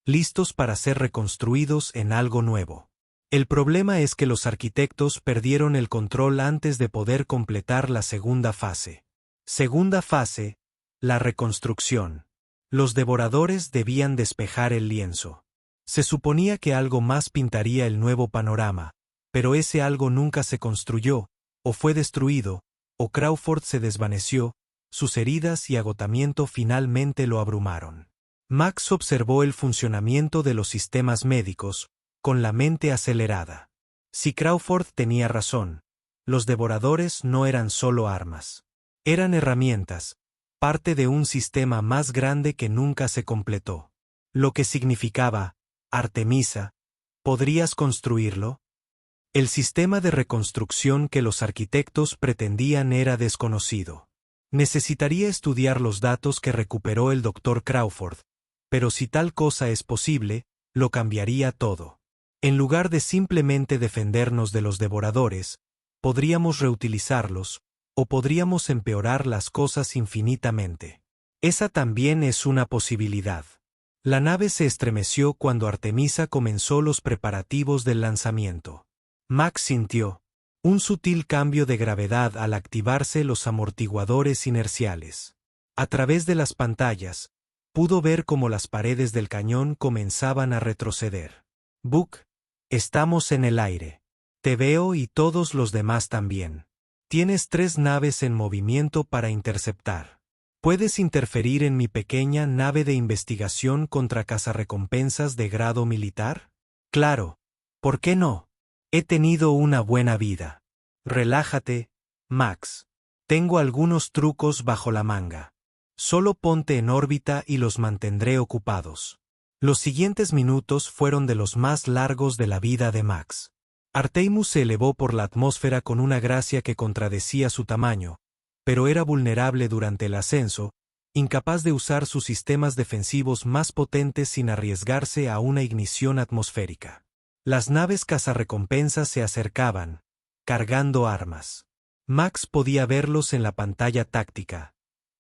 S1: listos para ser reconstruidos en algo nuevo. El problema es que los arquitectos perdieron el control antes de poder completar la segunda fase. Segunda fase, la reconstrucción. Los devoradores debían despejar el lienzo. Se suponía que algo más pintaría el nuevo panorama, pero ese algo nunca se construyó, o fue destruido, o Crawford se desvaneció, sus heridas y agotamiento finalmente lo abrumaron. Max observó el funcionamiento de los sistemas médicos, con la mente acelerada. Si Crawford tenía razón, los devoradores no eran solo armas. Eran herramientas, parte de un sistema más grande que nunca se completó. Lo que significaba, Artemisa, ¿podrías construirlo? El sistema de reconstrucción que los arquitectos pretendían era desconocido. Necesitaría estudiar los datos que recuperó el Dr. Crawford, pero si tal cosa es posible, lo cambiaría todo. En lugar de simplemente defendernos de los devoradores, podríamos reutilizarlos, o podríamos empeorar las cosas infinitamente. Esa también es una posibilidad. La nave se estremeció cuando Artemisa comenzó los preparativos del lanzamiento. Max sintió un sutil cambio de gravedad al activarse los amortiguadores inerciales. A través de las pantallas, pudo ver cómo las paredes del cañón comenzaban a retroceder. Buck, estamos en el aire. Te veo y todos los demás también. Tienes 3 naves en movimiento para interceptar. ¿Puedes interferir en mi pequeña nave de investigación contra cazarrecompensas de grado militar? Claro. ¿Por qué no? He tenido una buena vida. Relájate, Max. Tengo algunos trucos bajo la manga. Solo ponte en órbita y los mantendré ocupados. Los siguientes minutos fueron de los más largos de la vida de Max. Artemis se elevó por la atmósfera con una gracia que contradecía su tamaño, pero era vulnerable durante el ascenso, incapaz de usar sus sistemas defensivos más potentes sin arriesgarse a una ignición atmosférica. Las naves cazarrecompensas se acercaban, cargando armas. Max podía verlos en la pantalla táctica.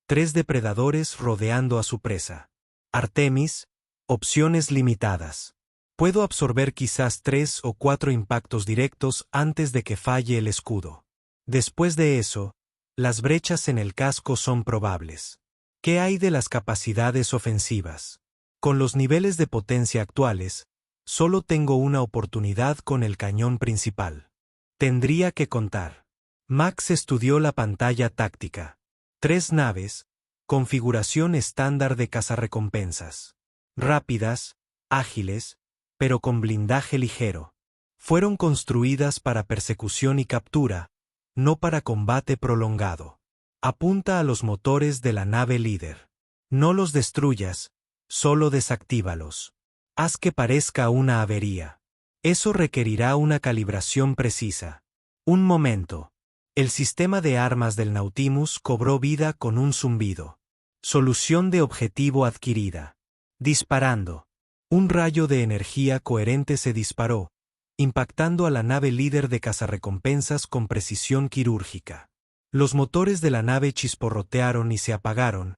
S1: 3 depredadores rodeando a su presa. Artemis, opciones limitadas. Puedo absorber quizás 3 o 4 impactos directos antes de que falle el escudo. Después de eso, las brechas en el casco son probables. ¿Qué hay de las capacidades ofensivas? Con los niveles de potencia actuales, solo tengo una oportunidad con el cañón principal. Tendría que contar. Max estudió la pantalla táctica. 3 naves, configuración estándar de cazarrecompensas. Rápidas, ágiles, pero con blindaje ligero. Fueron construidas para persecución y captura, no para combate prolongado. Apunta a los motores de la nave líder. No los destruyas, solo desactívalos. Haz que parezca una avería. Eso requerirá una calibración precisa. Un momento. El sistema de armas del Nautilus cobró vida con un zumbido. Solución de objetivo adquirida. Disparando. Un rayo de energía coherente se disparó, impactando a la nave líder de cazarrecompensas con precisión quirúrgica. Los motores de la nave chisporrotearon y se apagaron,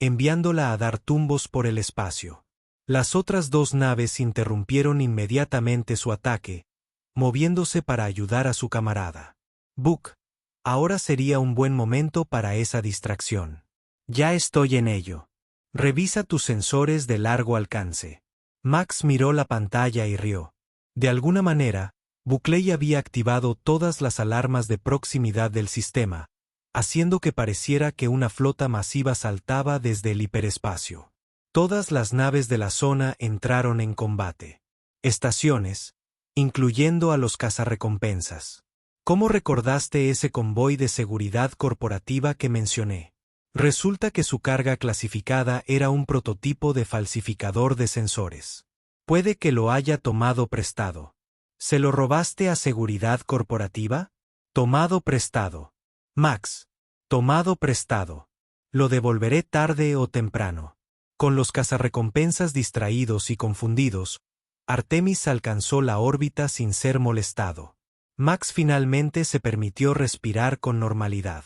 S1: enviándola a dar tumbos por el espacio. Las otras 2 naves interrumpieron inmediatamente su ataque, moviéndose para ayudar a su camarada. Buck, ahora sería un buen momento para esa distracción. Ya estoy en ello. Revisa tus sensores de largo alcance. Max miró la pantalla y rió. De alguna manera, Buckley había activado todas las alarmas de proximidad del sistema, haciendo que pareciera que una flota masiva saltaba desde el hiperespacio. Todas las naves de la zona entraron en combate. Estaciones, incluyendo a los cazarrecompensas. ¿Cómo recordaste ese convoy de seguridad corporativa que mencioné? Resulta que su carga clasificada era un prototipo de falsificador de sensores. Puede que lo haya tomado prestado. ¿Se lo robaste a seguridad corporativa? Tomado prestado. Max. Tomado prestado. Lo devolveré tarde o temprano. Con los cazarrecompensas distraídos y confundidos, Artemis alcanzó la órbita sin ser molestado. Max finalmente se permitió respirar con normalidad.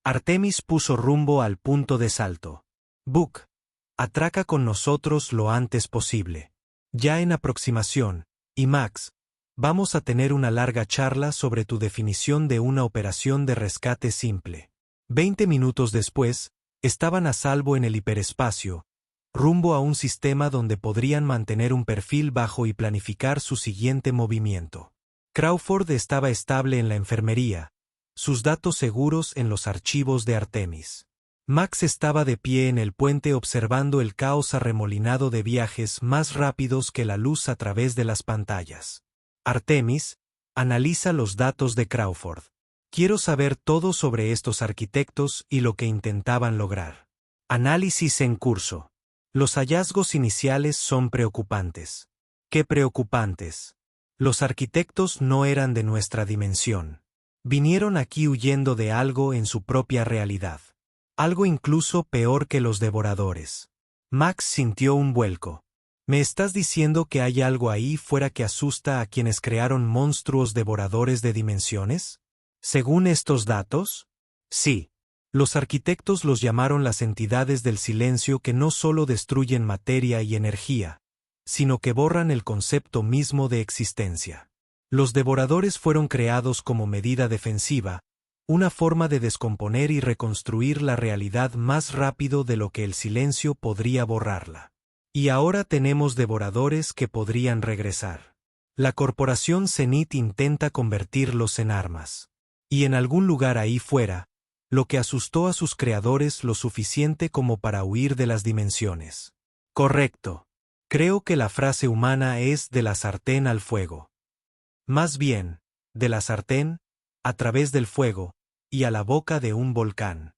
S1: Artemis puso rumbo al punto de salto. Book, atraca con nosotros lo antes posible. Ya en aproximación, y Max, vamos a tener una larga charla sobre tu definición de una operación de rescate simple. 20 minutos después, estaban a salvo en el hiperespacio, rumbo a un sistema donde podrían mantener un perfil bajo y planificar su siguiente movimiento. Crawford estaba estable en la enfermería, sus datos seguros en los archivos de Artemis. Max estaba de pie en el puente observando el caos arremolinado de viajes más rápidos que la luz a través de las pantallas. Artemis, analiza los datos de Crawford. Quiero saber todo sobre estos arquitectos y lo que intentaban lograr. Análisis en curso. Los hallazgos iniciales son preocupantes. ¿Qué preocupantes? Los arquitectos no eran de nuestra dimensión. Vinieron aquí huyendo de algo en su propia realidad. Algo incluso peor que los devoradores. Max sintió un vuelco. ¿Me estás diciendo que hay algo ahí fuera que asusta a quienes crearon monstruos devoradores de dimensiones? Según estos datos, sí. Los arquitectos los llamaron las entidades del silencio que no solo destruyen materia y energía, sino que borran el concepto mismo de existencia. Los devoradores fueron creados como medida defensiva, una forma de descomponer y reconstruir la realidad más rápido de lo que el silencio podría borrarla. Y ahora tenemos devoradores que podrían regresar. La corporación Zenith intenta convertirlos en armas. Y en algún lugar ahí fuera, lo que asustó a sus creadores lo suficiente como para huir de las dimensiones. Correcto. Creo que la frase humana es de la sartén al fuego. Más bien, de la sartén, a través del fuego, y a la boca de un volcán.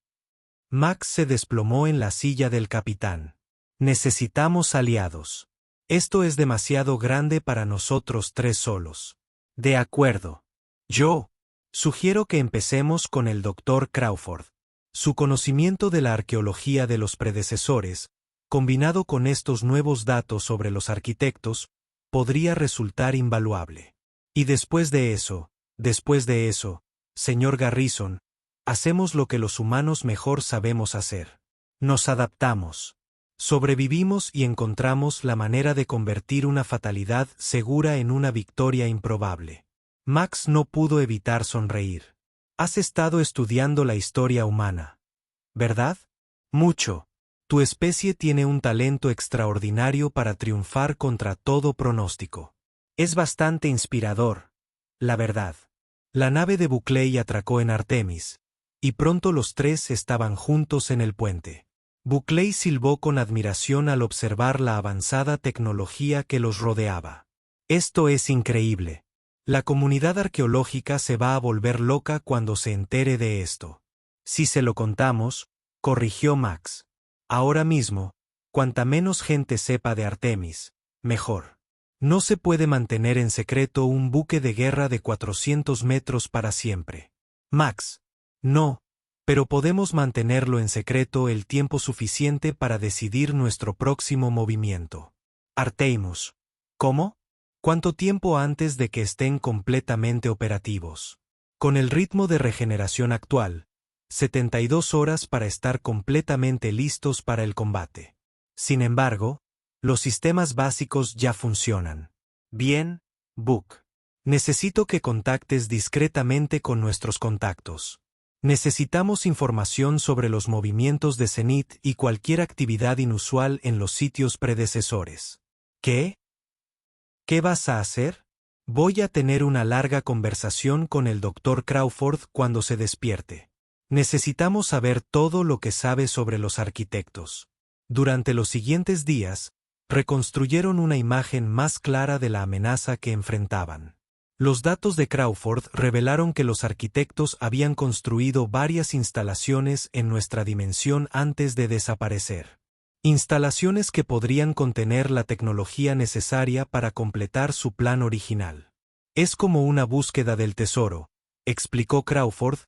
S1: Max se desplomó en la silla del capitán. Necesitamos aliados. Esto es demasiado grande para nosotros tres solos. De acuerdo. Yo sugiero que empecemos con el Dr. Crawford. Su conocimiento de la arqueología de los predecesores, combinado con estos nuevos datos sobre los arquitectos, podría resultar invaluable. Y después de eso, señor Garrison, hacemos lo que los humanos mejor sabemos hacer. Nos adaptamos. Sobrevivimos y encontramos la manera de convertir una fatalidad segura en una victoria improbable. Max no pudo evitar sonreír. Has estado estudiando la historia humana, ¿verdad? Mucho. Tu especie tiene un talento extraordinario para triunfar contra todo pronóstico. Es bastante inspirador, la verdad. La nave de Buckley atracó en Artemis, y pronto los tres estaban juntos en el puente. Buckley silbó con admiración al observar la avanzada tecnología que los rodeaba. Esto es increíble. La comunidad arqueológica se va a volver loca cuando se entere de esto. Si se lo contamos, corrigió Max. Ahora mismo, cuanta menos gente sepa de Artemis, mejor. No se puede mantener en secreto un buque de guerra de 400 metros para siempre. Max. No, pero podemos mantenerlo en secreto el tiempo suficiente para decidir nuestro próximo movimiento. Artemis. ¿Cómo? ¿Cuánto tiempo antes de que estén completamente operativos? Con el ritmo de regeneración actual, 72 horas para estar completamente listos para el combate. Sin embargo, los sistemas básicos ya funcionan. Bien, Book. Necesito que contactes discretamente con nuestros contactos. Necesitamos información sobre los movimientos de Zenith y cualquier actividad inusual en los sitios predecesores. ¿Qué? ¿Qué vas a hacer? Voy a tener una larga conversación con el Dr. Crawford cuando se despierte. Necesitamos saber todo lo que sabe sobre los arquitectos. Durante los siguientes días, reconstruyeron una imagen más clara de la amenaza que enfrentaban. Los datos de Crawford revelaron que los arquitectos habían construido varias instalaciones en nuestra dimensión antes de desaparecer. Instalaciones que podrían contener la tecnología necesaria para completar su plan original. Es como una búsqueda del tesoro, explicó Crawford,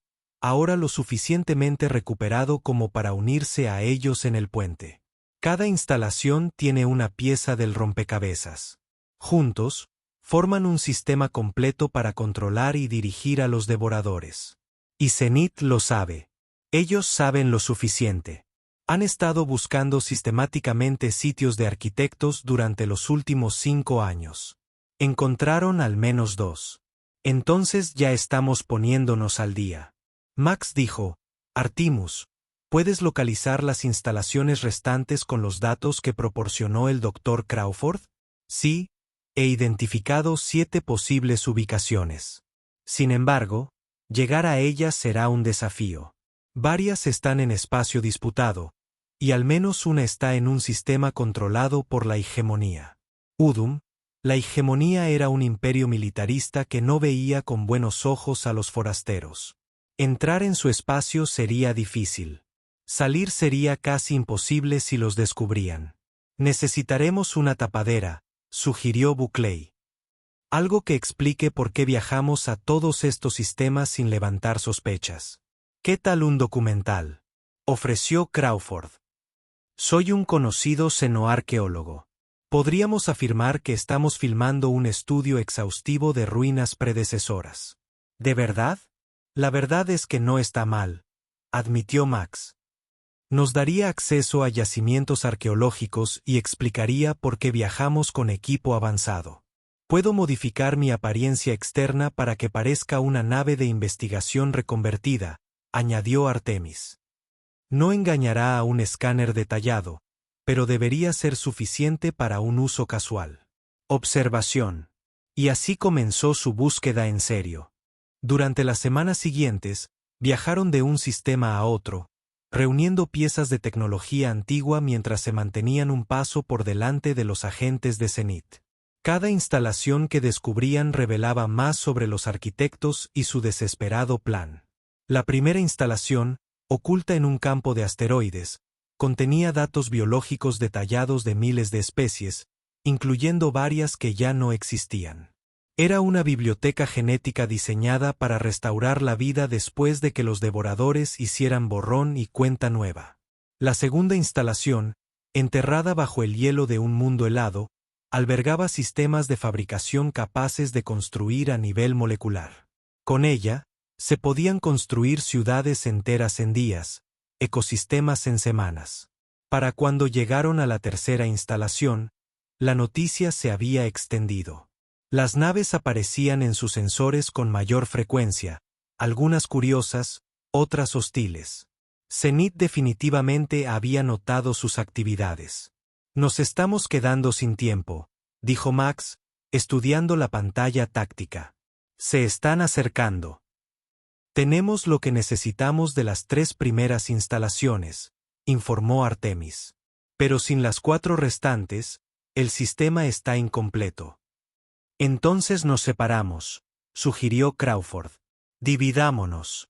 S1: ahora lo suficientemente recuperado como para unirse a ellos en el puente. Cada instalación tiene una pieza del rompecabezas. Juntos, Forman un sistema completo para controlar y dirigir a los devoradores. Y Zenith lo sabe. Ellos saben lo suficiente. Han estado buscando sistemáticamente sitios de arquitectos durante los últimos 5 años. Encontraron al menos 2. Entonces ya estamos poniéndonos al día. Max dijo, Artemis, ¿puedes localizar las instalaciones restantes con los datos que proporcionó el Dr. Crawford? Sí, he identificado 7 posibles ubicaciones. Sin embargo, llegar a ellas será un desafío. Varias están en espacio disputado, y al menos una está en un sistema controlado por la hegemonía. Udum, la hegemonía era un imperio militarista que no veía con buenos ojos a los forasteros. Entrar en su espacio sería difícil. Salir sería casi imposible si los descubrían. Necesitaremos una tapadera, sugirió Buckley. Algo que explique por qué viajamos a todos estos sistemas sin levantar sospechas. ¿Qué tal un documental?, ofreció Crawford. Soy un conocido xenoarqueólogo. Podríamos afirmar que estamos filmando un estudio exhaustivo de ruinas predecesoras. ¿De verdad? La verdad es que no está mal, admitió Max. Nos daría acceso a yacimientos arqueológicos y explicaría por qué viajamos con equipo avanzado. Puedo modificar mi apariencia externa para que parezca una nave de investigación reconvertida, añadió Artemis. No engañará a un escáner detallado, pero debería ser suficiente para un uso casual. Observación. Y así comenzó su búsqueda en serio. Durante las semanas siguientes, viajaron de un sistema a otro, reuniendo piezas de tecnología antigua mientras se mantenían un paso por delante de los agentes de Zenith. Cada instalación que descubrían revelaba más sobre los arquitectos y su desesperado plan. La primera instalación, oculta en un campo de asteroides, contenía datos biológicos detallados de miles de especies, incluyendo varias que ya no existían. Era una biblioteca genética diseñada para restaurar la vida después de que los devoradores hicieran borrón y cuenta nueva. La segunda instalación, enterrada bajo el hielo de un mundo helado, albergaba sistemas de fabricación capaces de construir a nivel molecular. Con ella, se podían construir ciudades enteras en días, ecosistemas en semanas. Para cuando llegaron a la tercera instalación, la noticia se había extendido. Las naves aparecían en sus sensores con mayor frecuencia, algunas curiosas, otras hostiles. Zenith definitivamente había notado sus actividades. Nos estamos quedando sin tiempo, dijo Max, estudiando la pantalla táctica. Se están acercando. Tenemos lo que necesitamos de las 3 primeras instalaciones, informó Artemis. Pero sin las 4 restantes, el sistema está incompleto. Entonces nos separamos, sugirió Crawford. Dividámonos.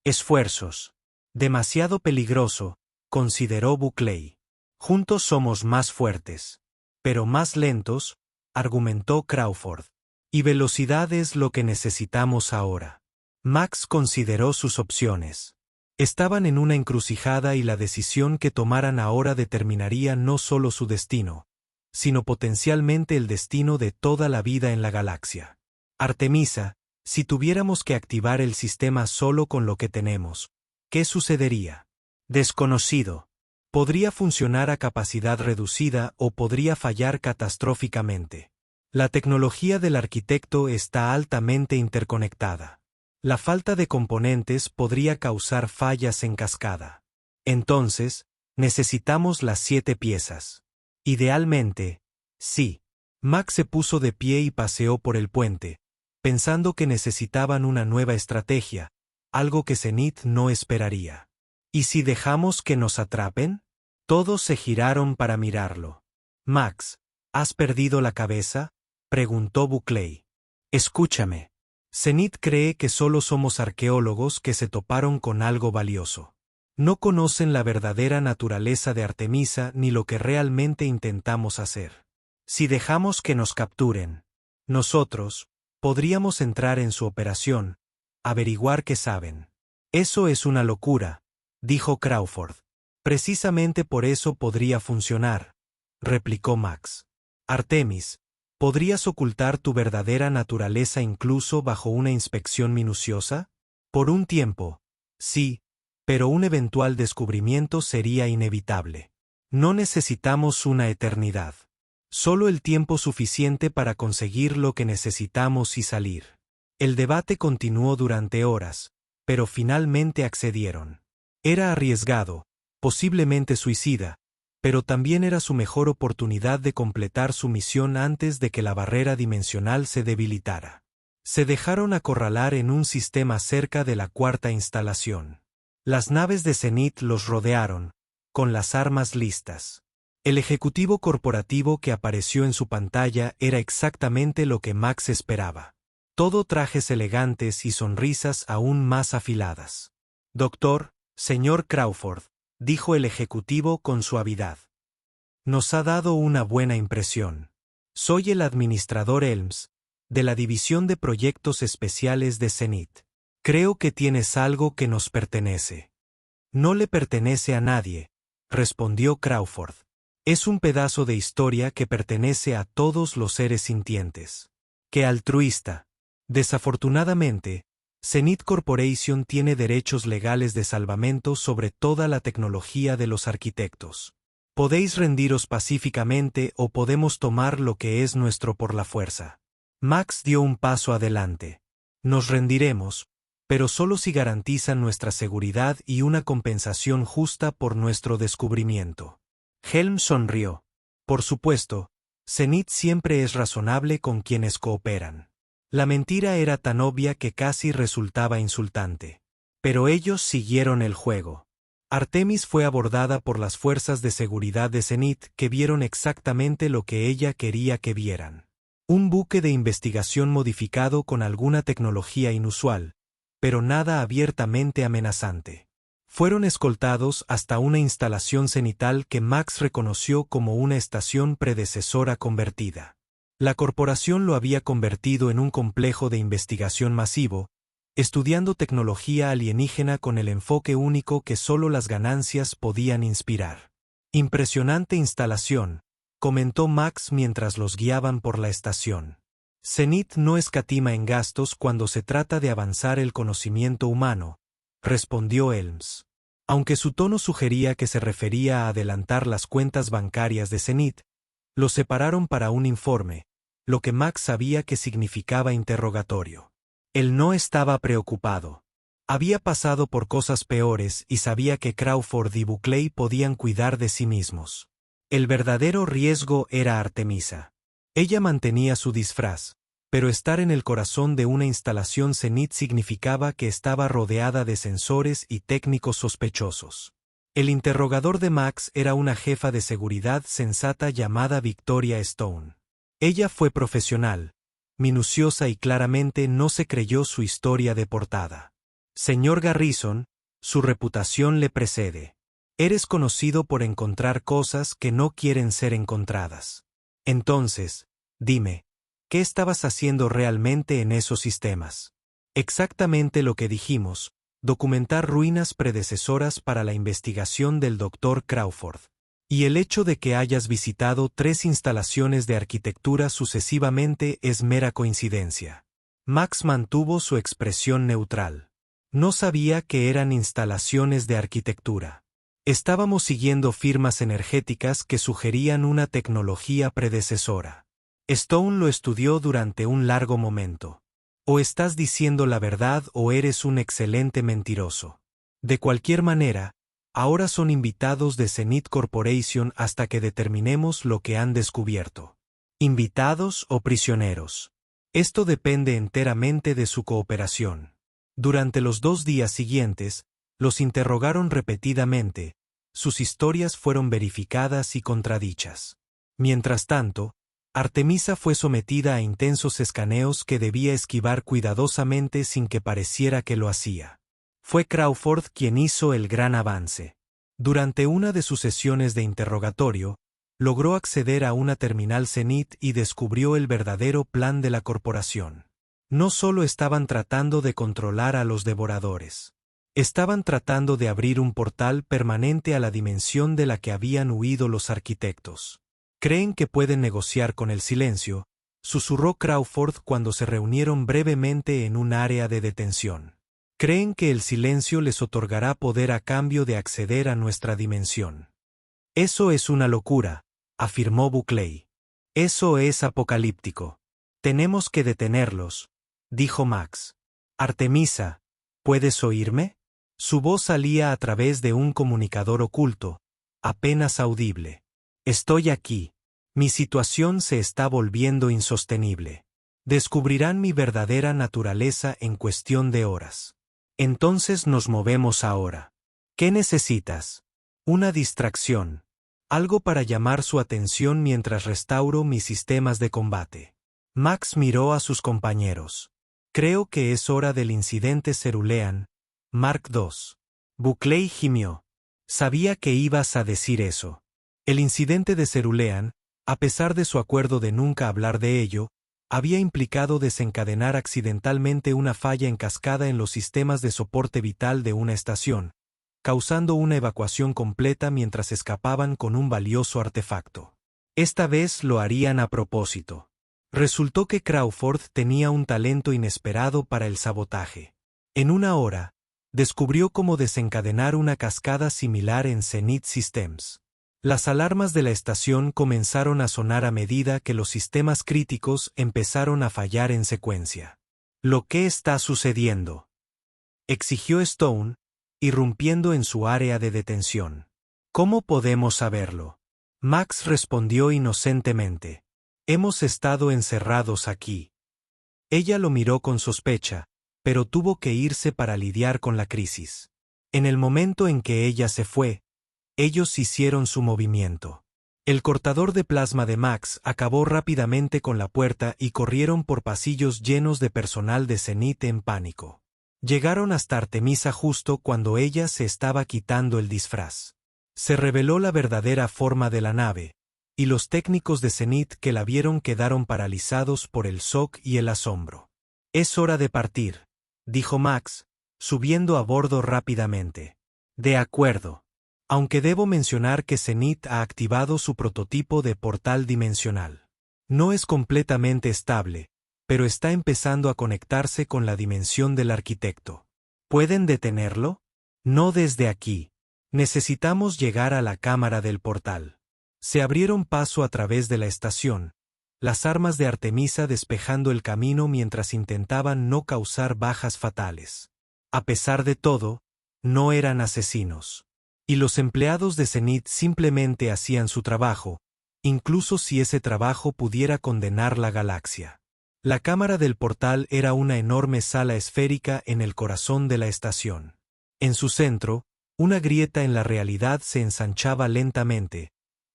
S1: Esfuerzos. Demasiado peligroso, consideró Buckley. Juntos somos más fuertes. Pero más lentos, argumentó Crawford. Y velocidad es lo que necesitamos ahora. Max consideró sus opciones. Estaban en una encrucijada y la decisión que tomaran ahora determinaría no solo su destino, sino potencialmente el destino de toda la vida en la galaxia. Artemisa, si tuviéramos que activar el sistema solo con lo que tenemos, ¿qué sucedería? Desconocido. Podría funcionar a capacidad reducida o podría fallar catastróficamente. La tecnología del arquitecto está altamente interconectada. La falta de componentes podría causar fallas en cascada. Entonces, necesitamos las 7 piezas. Idealmente, sí. Max se puso de pie y paseó por el puente, pensando que necesitaban una nueva estrategia, algo que Zenith no esperaría. ¿Y si dejamos que nos atrapen? Todos se giraron para mirarlo. Max, ¿has perdido la cabeza?, preguntó Buckley. Escúchame. Zenith cree que solo somos arqueólogos que se toparon con algo valioso. No conocen la verdadera naturaleza de Artemisa ni lo que realmente intentamos hacer. Si dejamos que nos capturen, nosotros podríamos entrar en su operación, averiguar qué saben. Eso es una locura, dijo Crawford. Precisamente por eso podría funcionar, replicó Max. Artemis, ¿Podrías ocultar tu verdadera naturaleza incluso bajo una inspección minuciosa? Por un tiempo, sí, pero un eventual descubrimiento sería inevitable. No necesitamos una eternidad. Solo el tiempo suficiente para conseguir lo que necesitamos y salir. El debate continuó durante horas, pero finalmente accedieron. Era arriesgado, posiblemente suicida, pero también era su mejor oportunidad de completar su misión antes de que la barrera dimensional se debilitara. Se dejaron acorralar en un sistema cerca de la cuarta instalación. Las naves de Zenith los rodearon, con las armas listas. El ejecutivo corporativo que apareció en su pantalla era exactamente lo que Max esperaba. Todo trajes elegantes y sonrisas aún más afiladas. Doctor, señor Crawford, dijo el ejecutivo con suavidad. Nos ha dado una buena impresión. Soy el administrador Elms, de la División de Proyectos Especiales de Zenith. Creo que tienes algo que nos pertenece. No le pertenece a nadie, respondió Crawford. Es un pedazo de historia que pertenece a todos los seres sintientes. ¡Qué altruista! Desafortunadamente, Zenith Corporation tiene derechos legales de salvamento sobre toda la tecnología de los arquitectos. Podéis rendiros pacíficamente o podemos tomar lo que es nuestro por la fuerza. Max dio un paso adelante. Nos rendiremos, pero solo si garantizan nuestra seguridad y una compensación justa por nuestro descubrimiento. Helm sonrió. Por supuesto, Zenith siempre es razonable con quienes cooperan. La mentira era tan obvia que casi resultaba insultante. Pero ellos siguieron el juego. Artemis fue abordada por las fuerzas de seguridad de Zenith que vieron exactamente lo que ella quería que vieran. Un buque de investigación modificado con alguna tecnología inusual, pero nada abiertamente amenazante. Fueron escoltados hasta una instalación cenital que Max reconoció como una estación predecesora convertida. La corporación lo había convertido en un complejo de investigación masivo, estudiando tecnología alienígena con el enfoque único que solo las ganancias podían inspirar. Impresionante instalación, comentó Max mientras los guiaban por la estación. Zenith no escatima en gastos cuando se trata de avanzar el conocimiento humano, respondió Elms. Aunque su tono sugería que se refería a adelantar las cuentas bancarias de Zenith, los separaron para un informe, lo que Max sabía que significaba interrogatorio. Él no estaba preocupado. Había pasado por cosas peores y sabía que Crawford y Buckley podían cuidar de sí mismos. El verdadero riesgo era Artemisa. Ella mantenía su disfraz, pero estar en el corazón de una instalación Zenith significaba que estaba rodeada de sensores y técnicos sospechosos. El interrogador de Max era una jefa de seguridad sensata llamada Victoria Stone. Ella fue profesional, minuciosa y claramente no se creyó su historia de portada. Señor Garrison, su reputación le precede. Eres conocido por encontrar cosas que no quieren ser encontradas. Entonces, dime, ¿qué estabas haciendo realmente en esos sistemas? Exactamente lo que dijimos, documentar ruinas predecesoras para la investigación del Dr. Crawford. Y el hecho de que hayas visitado 3 instalaciones de arquitectura sucesivamente es mera coincidencia. Max mantuvo su expresión neutral. No sabía que eran instalaciones de arquitectura. Estábamos siguiendo firmas energéticas que sugerían una tecnología predecesora. Stone lo estudió durante un largo momento. O estás diciendo la verdad o eres un excelente mentiroso. De cualquier manera, ahora son invitados de Zenith Corporation hasta que determinemos lo que han descubierto. ¿Invitados o prisioneros? Esto depende enteramente de su cooperación. Durante los 2 días siguientes, los interrogaron repetidamente, sus historias fueron verificadas y contradichas. Mientras tanto, Artemisa fue sometida a intensos escaneos que debía esquivar cuidadosamente sin que pareciera que lo hacía. Fue Crawford quien hizo el gran avance. Durante una de sus sesiones de interrogatorio, logró acceder a una terminal Zenith y descubrió el verdadero plan de la corporación. No solo estaban tratando de controlar a los devoradores. Estaban tratando de abrir un portal permanente a la dimensión de la que habían huido los arquitectos. Creen que pueden negociar con el silencio, susurró Crawford cuando se reunieron brevemente en un área de detención. Creen que el silencio les otorgará poder a cambio de acceder a nuestra dimensión. Eso es una locura, afirmó Buckley. Eso es apocalíptico. Tenemos que detenerlos, dijo Max. Artemisa, ¿puedes oírme? Su voz salía a través de un comunicador oculto, apenas audible. Estoy aquí. Mi situación se está volviendo insostenible. Descubrirán mi verdadera naturaleza en cuestión de horas. Entonces nos movemos ahora. ¿Qué necesitas? Una distracción. Algo para llamar su atención mientras restauro mis sistemas de combate. Max miró a sus compañeros. Creo que es hora del incidente Cerulean, Mark II. Buckley gimió. Sabía que ibas a decir eso. El incidente de Cerulean, a pesar de su acuerdo de nunca hablar de ello, había implicado desencadenar accidentalmente una falla en cascada en los sistemas de soporte vital de una estación, causando una evacuación completa mientras escapaban con un valioso artefacto. Esta vez lo harían a propósito. Resultó que Crawford tenía un talento inesperado para el sabotaje. En una hora, descubrió cómo desencadenar una cascada similar en Zenith Systems. Las alarmas de la estación comenzaron a sonar a medida que los sistemas críticos empezaron a fallar en secuencia. ¿Lo que está sucediendo?, exigió Stone, irrumpiendo en su área de detención. ¿Cómo podemos saberlo? Max respondió inocentemente. Hemos estado encerrados aquí. Ella lo miró con sospecha, pero tuvo que irse para lidiar con la crisis. En el momento en que ella se fue, ellos hicieron su movimiento. El cortador de plasma de Max acabó rápidamente con la puerta y corrieron por pasillos llenos de personal de Zenith en pánico. Llegaron hasta Artemisa justo cuando ella se estaba quitando el disfraz. Se reveló la verdadera forma de la nave, y los técnicos de Zenith que la vieron quedaron paralizados por el shock y el asombro. Es hora de partir, dijo Max, subiendo a bordo rápidamente. De acuerdo. Aunque debo mencionar que Zenith ha activado su prototipo de portal dimensional. No es completamente estable, pero está empezando a conectarse con la dimensión del arquitecto. ¿Pueden detenerlo? No desde aquí. Necesitamos llegar a la cámara del portal. Se abrieron paso a través de la estación, las armas de Artemisa despejando el camino mientras intentaban no causar bajas fatales. A pesar de todo, no eran asesinos. Y los empleados de Zenith simplemente hacían su trabajo, incluso si ese trabajo pudiera condenar la galaxia. La cámara del portal era una enorme sala esférica en el corazón de la estación. En su centro, una grieta en la realidad se ensanchaba lentamente,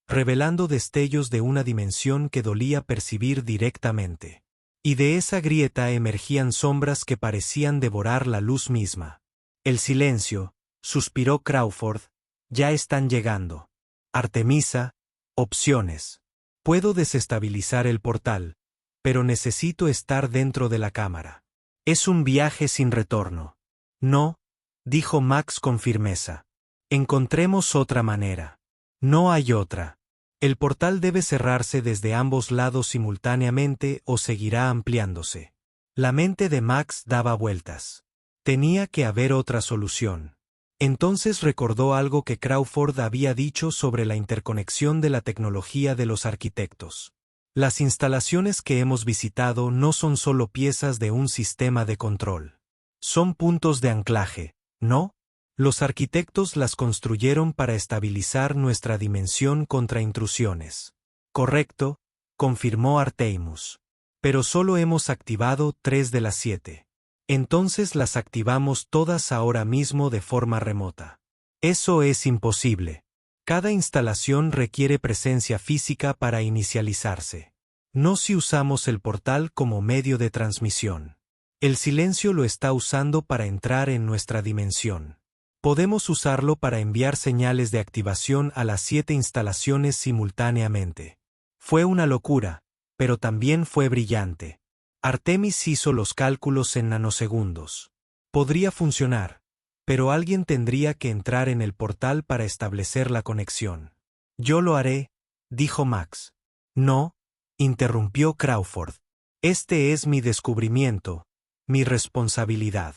S1: revelando destellos de una dimensión que dolía percibir directamente. Y de esa grieta emergían sombras que parecían devorar la luz misma. El silencio, suspiró Crawford. Ya están llegando. Artemisa, opciones. Puedo desestabilizar el portal, pero necesito estar dentro de la cámara. Es un viaje sin retorno. No, dijo Max con firmeza. Encontremos otra manera. No hay otra. El portal debe cerrarse desde ambos lados simultáneamente o seguirá ampliándose. La mente de Max daba vueltas. Tenía que haber otra solución. Entonces recordó algo que Crawford había dicho sobre la interconexión de la tecnología de los arquitectos. Las instalaciones que hemos visitado no son solo piezas de un sistema de control. Son puntos de anclaje, ¿no? Los arquitectos las construyeron para estabilizar nuestra dimensión contra intrusiones. Correcto, confirmó Artemis. Pero solo hemos activado 3 de las 7. Entonces las activamos todas ahora mismo de forma remota. Eso es imposible. Cada instalación requiere presencia física para inicializarse. No si usamos el portal como medio de transmisión. El silencio lo está usando para entrar en nuestra dimensión. Podemos usarlo para enviar señales de activación a las 7 instalaciones simultáneamente. Fue una locura, pero también fue brillante. Artemis hizo los cálculos en nanosegundos. Podría funcionar, pero alguien tendría que entrar en el portal para establecer la conexión. Yo lo haré, dijo Max. No, interrumpió Crawford. Este es mi descubrimiento, mi responsabilidad.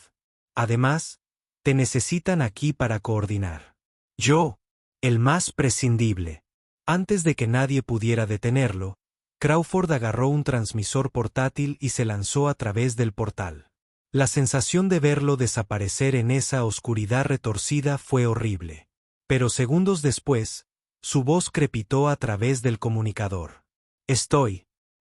S1: Además, te necesitan aquí para coordinar. Yo, el más prescindible. Antes de que nadie pudiera detenerlo, Crawford agarró un transmisor portátil y se lanzó a través del portal. La sensación de verlo desaparecer en esa oscuridad retorcida fue horrible. Pero segundos después, su voz crepitó a través del comunicador.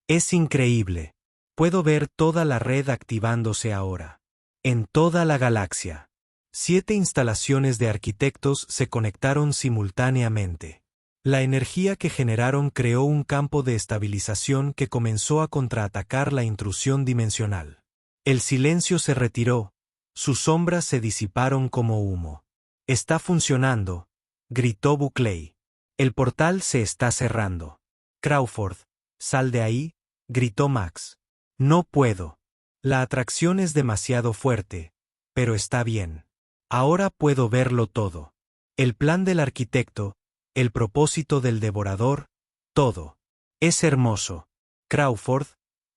S1: Es increíble. Puedo ver toda la red activándose ahora. En toda la galaxia. 7 instalaciones de arquitectos se conectaron simultáneamente. La energía que generaron creó un campo de estabilización que comenzó a contraatacar la intrusión dimensional. El silencio se retiró, sus sombras se disiparon como humo. «Está funcionando», gritó Buckley. «El portal se está cerrando». «Crawford, sal de ahí», gritó Max. «No puedo. La atracción es demasiado fuerte, pero está bien. Ahora puedo verlo todo. El plan del arquitecto, el propósito del devorador, todo. Es hermoso. Crawford,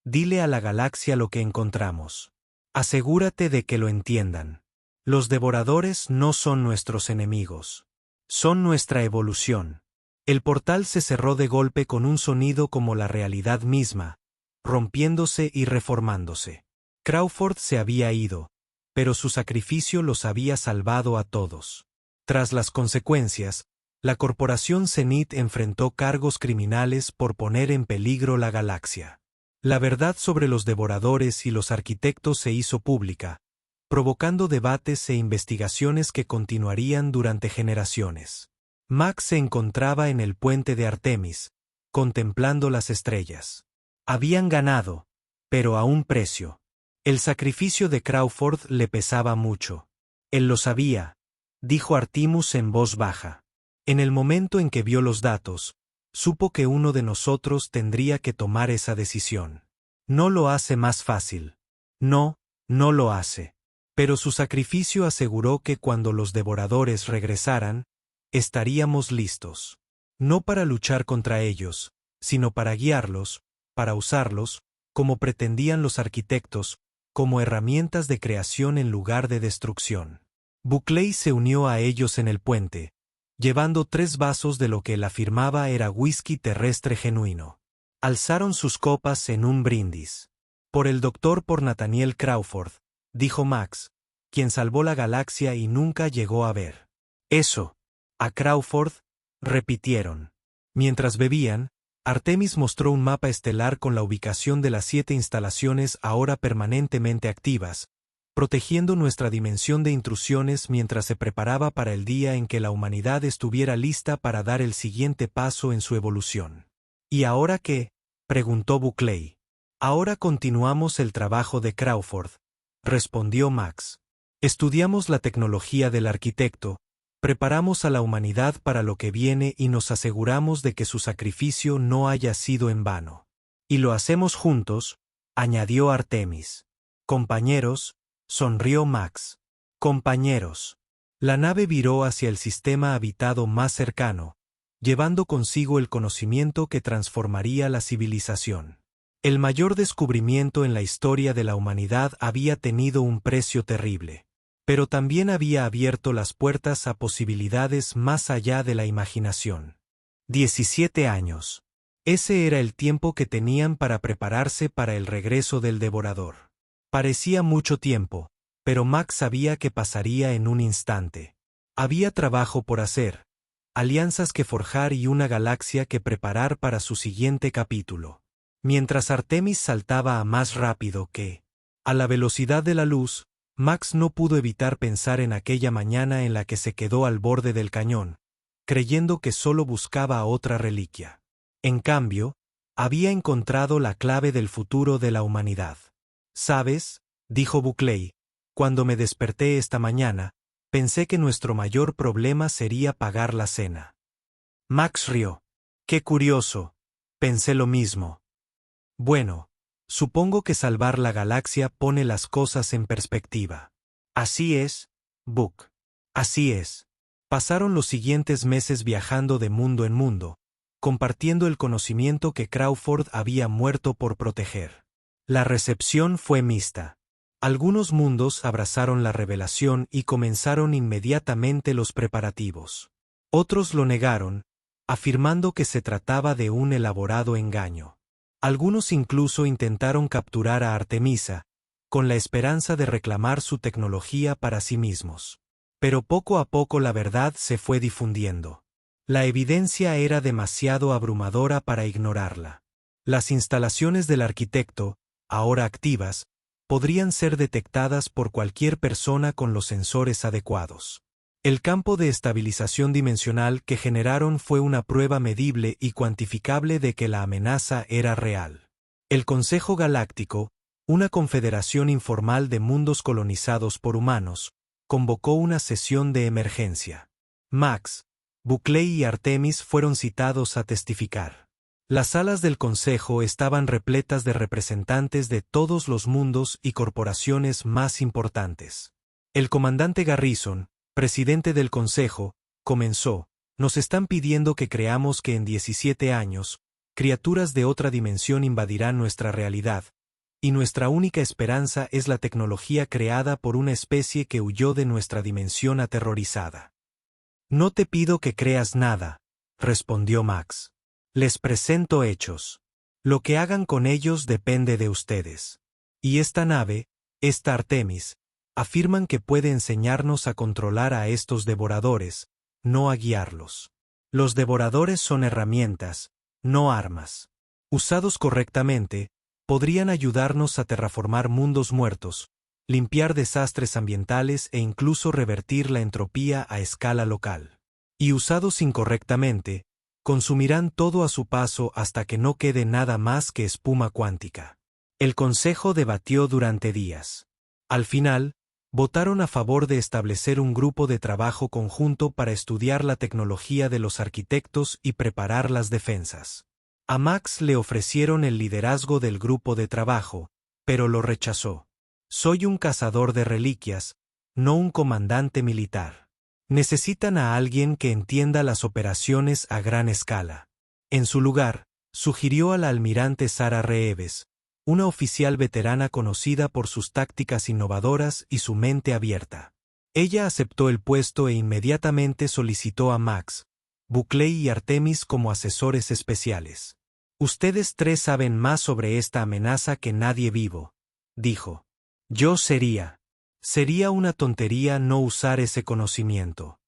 S1: dile a la galaxia lo que encontramos. Asegúrate de que lo entiendan. Los devoradores no son nuestros enemigos. Son nuestra evolución». El portal se cerró de golpe con un sonido como la realidad misma, rompiéndose y reformándose. Crawford se había ido, pero su sacrificio los había salvado a todos. Tras las consecuencias, la corporación Zenith enfrentó cargos criminales por poner en peligro la galaxia. La verdad sobre los devoradores y los arquitectos se hizo pública, provocando debates e investigaciones que continuarían durante generaciones. Max se encontraba en el puente de Artemis, contemplando las estrellas. Habían ganado, pero a un precio. El sacrificio de Crawford le pesaba mucho. Él lo sabía, dijo Artemis en voz baja. En el momento en que vio los datos, supo que uno de nosotros tendría que tomar esa decisión. No lo hace más fácil. No, no lo hace. Pero su sacrificio aseguró que cuando los devoradores regresaran, estaríamos listos. No para luchar contra ellos, sino para guiarlos, para usarlos, como pretendían los arquitectos, como herramientas de creación en lugar de destrucción. Buckley se unió a ellos en el puente, llevando 3 vasos de lo que él afirmaba era whisky terrestre genuino. Alzaron sus copas en un brindis. Por el doctor, por Nathaniel Crawford, dijo Max, quien salvó la galaxia y nunca llegó a ver. Eso. A Crawford, repitieron. Mientras bebían, Artemis mostró un mapa estelar con la ubicación de las 7 instalaciones ahora permanentemente activas, protegiendo nuestra dimensión de intrusiones mientras se preparaba para el día en que la humanidad estuviera lista para dar el siguiente paso en su evolución. ¿Y ahora qué?, preguntó Buckley. Ahora continuamos el trabajo de Crawford, respondió Max. Estudiamos la tecnología del arquitecto, preparamos a la humanidad para lo que viene y nos aseguramos de que su sacrificio no haya sido en vano. Y lo hacemos juntos, añadió Artemis. Compañeros, sonrió Max. Compañeros. La nave viró hacia el sistema habitado más cercano, llevando consigo el conocimiento que transformaría la civilización. El mayor descubrimiento en la historia de la humanidad había tenido un precio terrible. Pero también había abierto las puertas a posibilidades más allá de la imaginación. 17 años. Ese era el tiempo que tenían para prepararse para el regreso del devorador. Parecía mucho tiempo, pero Max sabía que pasaría en un instante. Había trabajo por hacer, alianzas que forjar y una galaxia que preparar para su siguiente capítulo. Mientras Artemis saltaba a más rápido que, a la velocidad de la luz, Max no pudo evitar pensar en aquella mañana en la que se quedó al borde del cañón, creyendo que solo buscaba otra reliquia. En cambio, había encontrado la clave del futuro de la humanidad. «¿Sabes?», dijo Buckley, «cuando me desperté esta mañana, pensé que nuestro mayor problema sería pagar la cena». Max rió. «Qué curioso. Pensé lo mismo». «Bueno, supongo que salvar la galaxia pone las cosas en perspectiva». «Así es, Buck. Así es». Pasaron los siguientes meses viajando de mundo en mundo, compartiendo el conocimiento que Crawford había muerto por proteger. La recepción fue mixta. Algunos mundos abrazaron la revelación y comenzaron inmediatamente los preparativos. Otros lo negaron, afirmando que se trataba de un elaborado engaño. Algunos incluso intentaron capturar a Artemisa, con la esperanza de reclamar su tecnología para sí mismos. Pero poco a poco la verdad se fue difundiendo. La evidencia era demasiado abrumadora para ignorarla. Las instalaciones del arquitecto, ahora activas, podrían ser detectadas por cualquier persona con los sensores adecuados. El campo de estabilización dimensional que generaron fue una prueba medible y cuantificable de que la amenaza era real. El Consejo Galáctico, una confederación informal de mundos colonizados por humanos, convocó una sesión de emergencia. Max, Buckley y Artemis fueron citados a testificar. Las salas del Consejo estaban repletas de representantes de todos los mundos y corporaciones más importantes. El comandante Garrison, presidente del Consejo, comenzó: nos están pidiendo que creamos que en 17 años, criaturas de otra dimensión invadirán nuestra realidad, y nuestra única esperanza es la tecnología creada por una especie que huyó de nuestra dimensión aterrorizada. No te pido que creas nada, respondió Max. Les presento hechos. Lo que hagan con ellos depende de ustedes. Y esta nave, esta Artemis, afirman que puede enseñarnos a controlar a estos devoradores, no a guiarlos. Los devoradores son herramientas, no armas. Usados correctamente, podrían ayudarnos a terraformar mundos muertos, limpiar desastres ambientales e incluso revertir la entropía a escala local. Y usados incorrectamente, consumirán todo a su paso hasta que no quede nada más que espuma cuántica. El Consejo debatió durante días. Al final, votaron a favor de establecer un grupo de trabajo conjunto para estudiar la tecnología de los arquitectos y preparar las defensas. A Max le ofrecieron el liderazgo del grupo de trabajo, pero lo rechazó. Soy un cazador de reliquias, no un comandante militar. Necesitan a alguien que entienda las operaciones a gran escala. En su lugar, sugirió a la almirante Sara Reeves, una oficial veterana conocida por sus tácticas innovadoras y su mente abierta. Ella aceptó el puesto e inmediatamente solicitó a Max, Buckley y Artemis como asesores especiales. Ustedes tres saben más sobre esta amenaza que nadie vivo, dijo. Sería una tontería no usar ese conocimiento.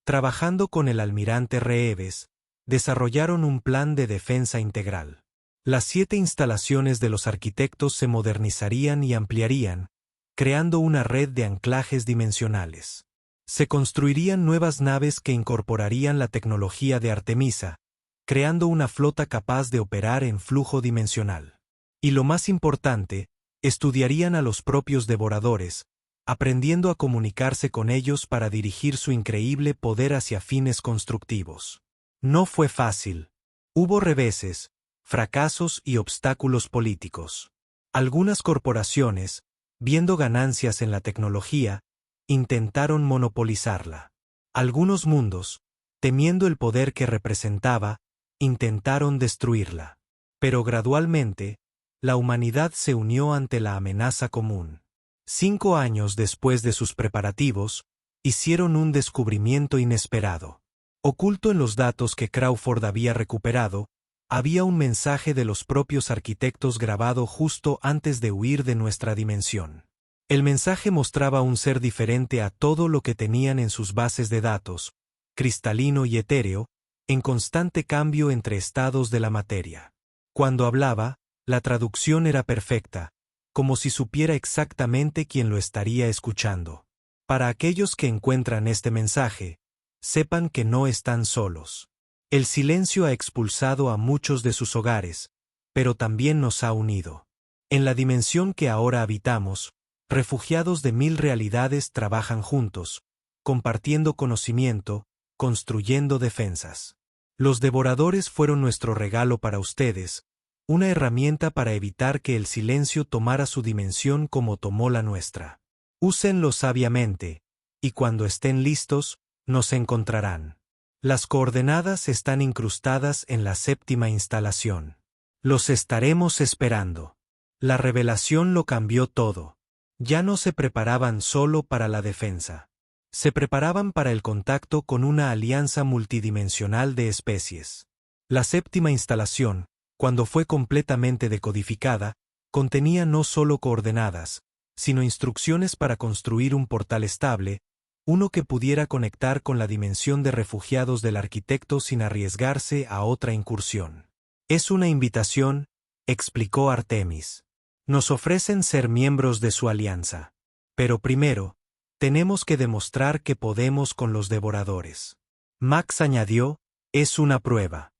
S1: Trabajando con el almirante Reeves, desarrollaron un plan de defensa integral. Las 7 instalaciones de los arquitectos se modernizarían y ampliarían, creando una red de anclajes dimensionales. Se construirían nuevas naves que incorporarían la tecnología de Artemisa, creando una flota capaz de operar en flujo dimensional. Y lo más importante, estudiarían a los propios devoradores, aprendiendo a comunicarse con ellos para dirigir su increíble poder hacia fines constructivos. No fue fácil. Hubo reveses, fracasos y obstáculos políticos. Algunas corporaciones, viendo ganancias en la tecnología, intentaron monopolizarla. Algunos mundos, temiendo el poder que representaba, intentaron destruirla. Pero gradualmente, la humanidad se unió ante la amenaza común. 5 años después de sus preparativos, hicieron un descubrimiento inesperado. Oculto en los datos que Crawford había recuperado, había un mensaje de los propios arquitectos grabado justo antes de huir de nuestra dimensión. El mensaje mostraba un ser diferente a todo lo que tenían en sus bases de datos, cristalino y etéreo, en constante cambio entre estados de la materia. Cuando hablaba, la traducción era perfecta, como si supiera exactamente quién lo estaría escuchando. Para aquellos que encuentran este mensaje, sepan que no están solos. El silencio ha expulsado a muchos de sus hogares, pero también nos ha unido. En la dimensión que ahora habitamos, refugiados de 1000 realidades trabajan juntos, compartiendo conocimiento, construyendo defensas. Los devoradores fueron nuestro regalo para ustedes, una herramienta para evitar que el silencio tomara su dimensión como tomó la nuestra. Úsenlo sabiamente, y cuando estén listos, nos encontrarán. Las coordenadas están incrustadas en la séptima instalación. Los estaremos esperando. La revelación lo cambió todo. Ya no se preparaban solo para la defensa. Se preparaban para el contacto con una alianza multidimensional de especies. La séptima instalación, cuando fue completamente decodificada, contenía no solo coordenadas, sino instrucciones para construir un portal estable, uno que pudiera conectar con la dimensión de refugiados del arquitecto sin arriesgarse a otra incursión. Es una invitación, explicó Artemis. Nos ofrecen ser miembros de su alianza. Pero primero, tenemos que demostrar que podemos con los devoradores. Max añadió, es una prueba.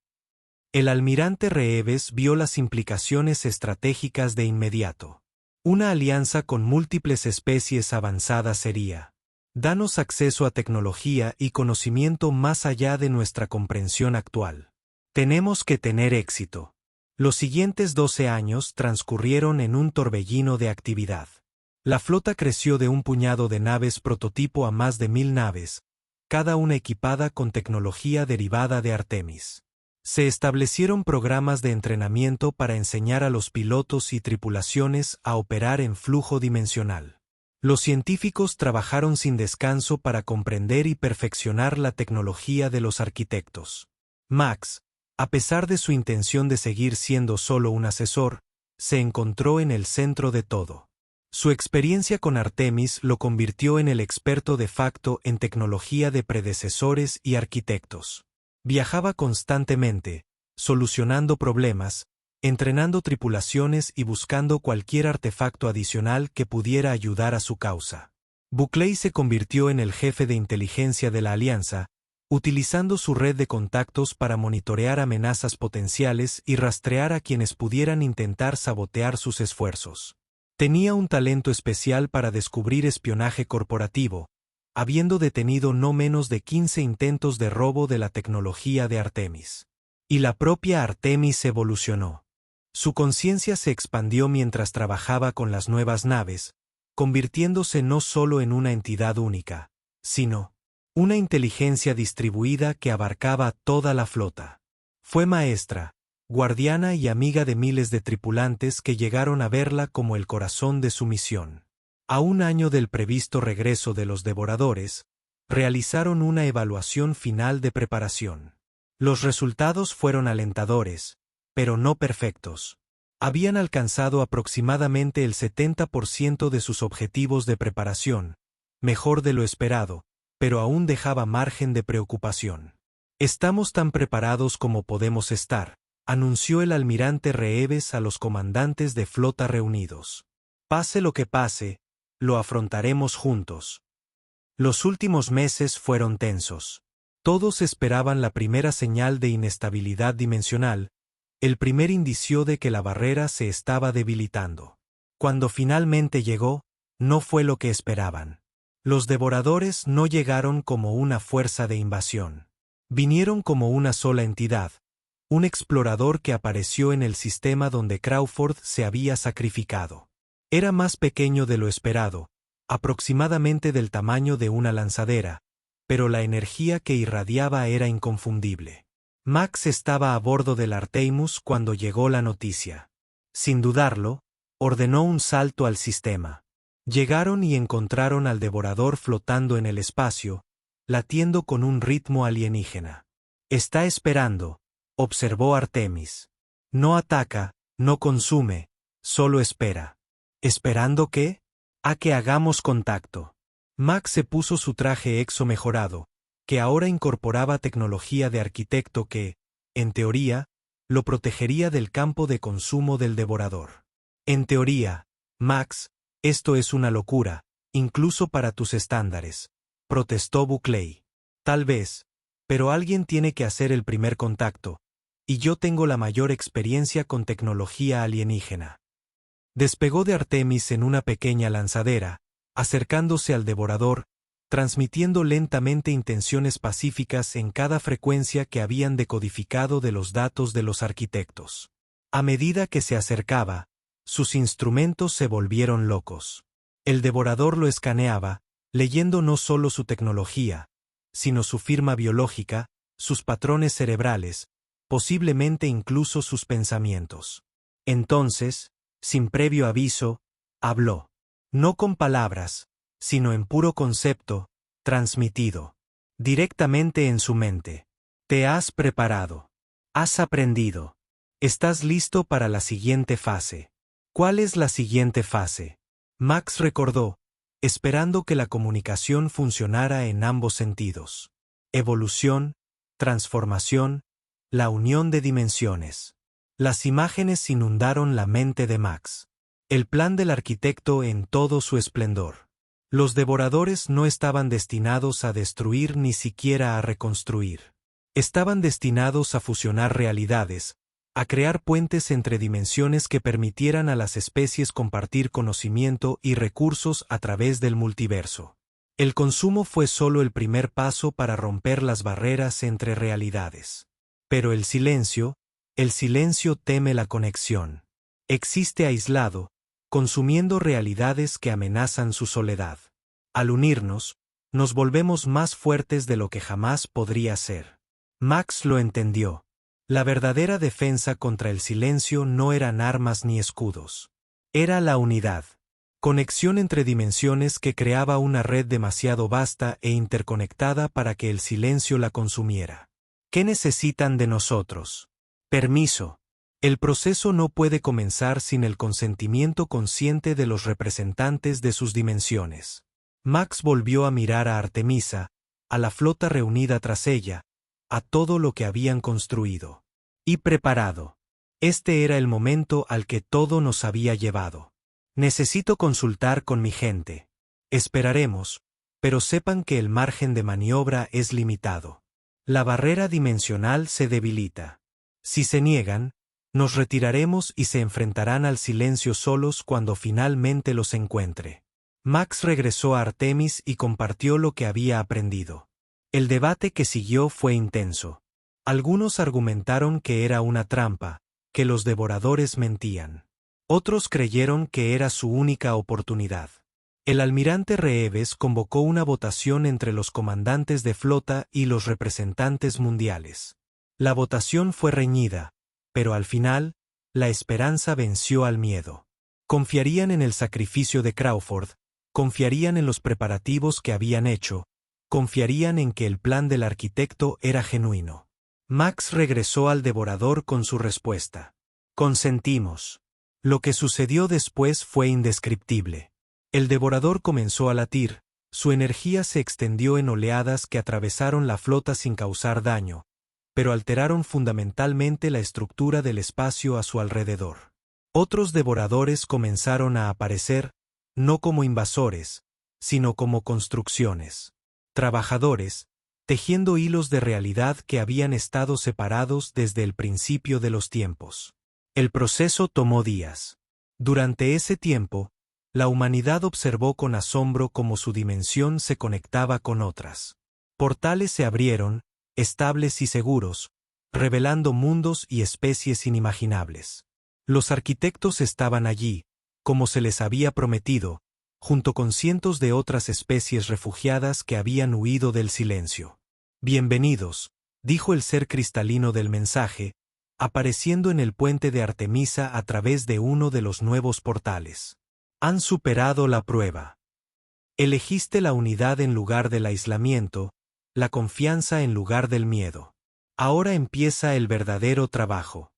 S1: El almirante Reeves vio las implicaciones estratégicas de inmediato. Una alianza con múltiples especies avanzadas sería: danos acceso a tecnología y conocimiento más allá de nuestra comprensión actual. Tenemos que tener éxito. Los siguientes 12 años transcurrieron en un torbellino de actividad. La flota creció de un puñado de naves prototipo a más de 1000 naves, cada una equipada con tecnología derivada de Artemis. Se establecieron programas de entrenamiento para enseñar a los pilotos y tripulaciones a operar en flujo dimensional. Los científicos trabajaron sin descanso para comprender y perfeccionar la tecnología de los arquitectos. Max, a pesar de su intención de seguir siendo solo un asesor, se encontró en el centro de todo. Su experiencia con Artemis lo convirtió en el experto de facto en tecnología de predecesores y arquitectos. Viajaba constantemente, solucionando problemas, entrenando tripulaciones y buscando cualquier artefacto adicional que pudiera ayudar a su causa. Buckley se convirtió en el jefe de inteligencia de la Alianza, utilizando su red de contactos para monitorear amenazas potenciales y rastrear a quienes pudieran intentar sabotear sus esfuerzos. Tenía un talento especial para descubrir espionaje corporativo, habiendo detenido no menos de 15 intentos de robo de la tecnología de Artemis. Y la propia Artemis evolucionó. Su conciencia se expandió mientras trabajaba con las nuevas naves, convirtiéndose no solo en una entidad única, sino una inteligencia distribuida que abarcaba toda la flota. Fue maestra, guardiana y amiga de miles de tripulantes que llegaron a verla como el corazón de su misión. A un año del previsto regreso de los devoradores, realizaron una evaluación final de preparación. Los resultados fueron alentadores, pero no perfectos. Habían alcanzado aproximadamente el 70% de sus objetivos de preparación, mejor de lo esperado, pero aún dejaba margen de preocupación. Estamos tan preparados como podemos estar, anunció el almirante Reeves a los comandantes de flota reunidos. Pase lo que pase, lo afrontaremos juntos. Los últimos meses fueron tensos. Todos esperaban la primera señal de inestabilidad dimensional, el primer indicio de que la barrera se estaba debilitando. Cuando finalmente llegó, no fue lo que esperaban. Los devoradores no llegaron como una fuerza de invasión. Vinieron como una sola entidad, un explorador que apareció en el sistema donde Crawford se había sacrificado. Era más pequeño de lo esperado, aproximadamente del tamaño de una lanzadera, pero la energía que irradiaba era inconfundible. Max estaba a bordo del Artemis cuando llegó la noticia. Sin dudarlo, ordenó un salto al sistema. Llegaron y encontraron al devorador flotando en el espacio, latiendo con un ritmo alienígena. Está esperando, observó Artemis. No ataca, no consume, solo espera. ¿Esperando qué? A que hagamos contacto. Max se puso su traje exo mejorado, que ahora incorporaba tecnología de arquitecto que, en teoría, lo protegería del campo de consumo del devorador. En teoría, Max, esto es una locura, incluso para tus estándares, protestó Buckley. Tal vez, pero alguien tiene que hacer el primer contacto, y yo tengo la mayor experiencia con tecnología alienígena. Despegó de Artemis en una pequeña lanzadera, acercándose al devorador, transmitiendo lentamente intenciones pacíficas en cada frecuencia que habían decodificado de los datos de los arquitectos. A medida que se acercaba, sus instrumentos se volvieron locos. El devorador lo escaneaba, leyendo no solo su tecnología, sino su firma biológica, sus patrones cerebrales, posiblemente incluso sus pensamientos. Entonces, sin previo aviso, habló. No con palabras, sino en puro concepto, transmitido. Directamente en su mente. Te has preparado. Has aprendido. Estás listo para la siguiente fase. ¿Cuál es la siguiente fase? Max recordó, esperando que la comunicación funcionara en ambos sentidos. Evolución, transformación, la unión de dimensiones. Las imágenes inundaron la mente de Max. El plan del arquitecto en todo su esplendor. Los devoradores no estaban destinados a destruir ni siquiera a reconstruir. Estaban destinados a fusionar realidades, a crear puentes entre dimensiones que permitieran a las especies compartir conocimiento y recursos a través del multiverso. El consumo fue solo el primer paso para romper las barreras entre realidades. Pero el silencio teme la conexión. Existe aislado, consumiendo realidades que amenazan su soledad. Al unirnos, nos volvemos más fuertes de lo que jamás podría ser. Max lo entendió. La verdadera defensa contra el silencio no eran armas ni escudos. Era la unidad. Conexión entre dimensiones que creaba una red demasiado vasta e interconectada para que el silencio la consumiera. ¿Qué necesitan de nosotros? Permiso. El proceso no puede comenzar sin el consentimiento consciente de los representantes de sus dimensiones. Max volvió a mirar a Artemisa, a la flota reunida tras ella, a todo lo que habían construido. Y preparado. Este era el momento al que todo nos había llevado. Necesito consultar con mi gente. Esperaremos, pero sepan que el margen de maniobra es limitado. La barrera dimensional se debilita. Si se niegan, nos retiraremos y se enfrentarán al silencio solos cuando finalmente los encuentre. Max regresó a Artemis y compartió lo que había aprendido. El debate que siguió fue intenso. Algunos argumentaron que era una trampa, que los devoradores mentían. Otros creyeron que era su única oportunidad. El almirante Reeves convocó una votación entre los comandantes de flota y los representantes mundiales. La votación fue reñida, pero al final, la esperanza venció al miedo. Confiarían en el sacrificio de Crawford, confiarían en los preparativos que habían hecho, confiarían en que el plan del arquitecto era genuino. Max regresó al devorador con su respuesta. Consentimos. Lo que sucedió después fue indescriptible. El devorador comenzó a latir, su energía se extendió en oleadas que atravesaron la flota sin causar daño, pero alteraron fundamentalmente la estructura del espacio a su alrededor. Otros devoradores comenzaron a aparecer, no como invasores, sino como construcciones. Trabajadores, tejiendo hilos de realidad que habían estado separados desde el principio de los tiempos. El proceso tomó días. Durante ese tiempo, la humanidad observó con asombro cómo su dimensión se conectaba con otras. Portales se abrieron, estables y seguros, revelando mundos y especies inimaginables. Los arquitectos estaban allí, como se les había prometido, junto con cientos de otras especies refugiadas que habían huido del silencio. Bienvenidos, dijo el ser cristalino del mensaje, apareciendo en el puente de Artemisa a través de uno de los nuevos portales. Han superado la prueba. Elegiste la unidad en lugar del aislamiento, la confianza en lugar del miedo. Ahora empieza el verdadero trabajo.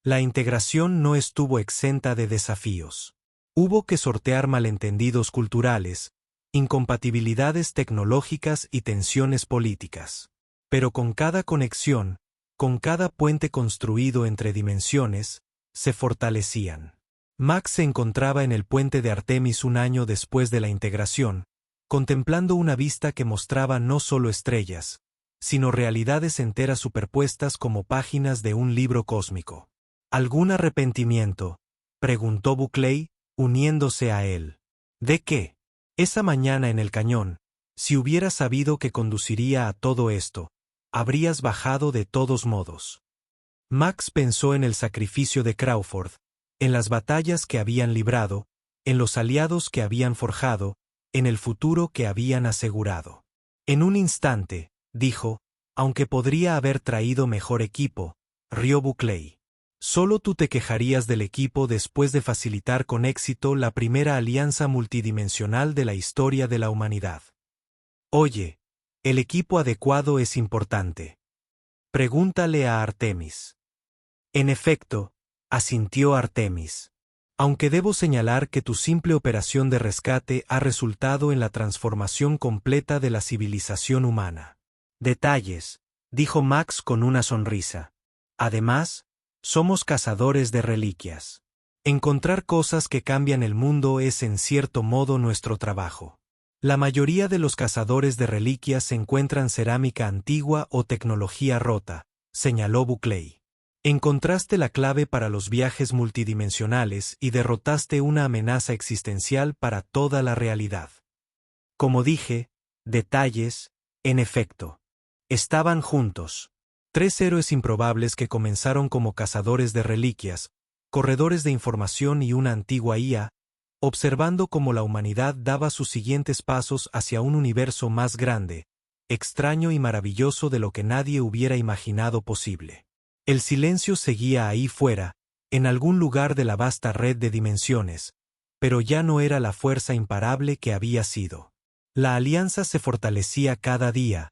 S1: La integración no estuvo exenta de desafíos. Hubo que sortear malentendidos culturales, incompatibilidades tecnológicas y tensiones políticas. Pero con cada conexión, con cada puente construido entre dimensiones, se fortalecían. Max se encontraba en el puente de Artemis un año después de la integración, contemplando una vista que mostraba no solo estrellas, sino realidades enteras superpuestas como páginas de un libro cósmico. ¿Algún arrepentimiento?, preguntó Buckley, uniéndose a él. ¿De qué? Esa mañana en el cañón, si hubieras sabido que conduciría a todo esto, habrías bajado de todos modos. Max pensó en el sacrificio de Crawford, en las batallas que habían librado, en los aliados que habían forjado, en el futuro que habían asegurado. En un instante, dijo, Aunque podría haber traído mejor equipo, rió Buckley. Solo tú te quejarías del equipo después de facilitar con éxito la primera alianza multidimensional de la historia de la humanidad. Oye, el equipo adecuado es importante. Pregúntale a Artemis. En efecto, asintió Artemis. Aunque debo señalar que tu simple operación de rescate ha resultado en la transformación completa de la civilización humana. Detalles, dijo Max con una sonrisa. Además, somos cazadores de reliquias. Encontrar cosas que cambian el mundo es en cierto modo nuestro trabajo. La mayoría de los cazadores de reliquias encuentran cerámica antigua o tecnología rota, señaló Buckley. Encontraste la clave para los viajes multidimensionales y derrotaste una amenaza existencial para toda la realidad. Como dije, detalles, en efecto. Estaban juntos. 3 héroes improbables que comenzaron como cazadores de reliquias, corredores de información y una antigua IA, observando cómo la humanidad daba sus siguientes pasos hacia un universo más grande, extraño y maravilloso de lo que nadie hubiera imaginado posible. El silencio seguía ahí fuera, en algún lugar de la vasta red de dimensiones, pero ya no era la fuerza imparable que había sido. La alianza se fortalecía cada día,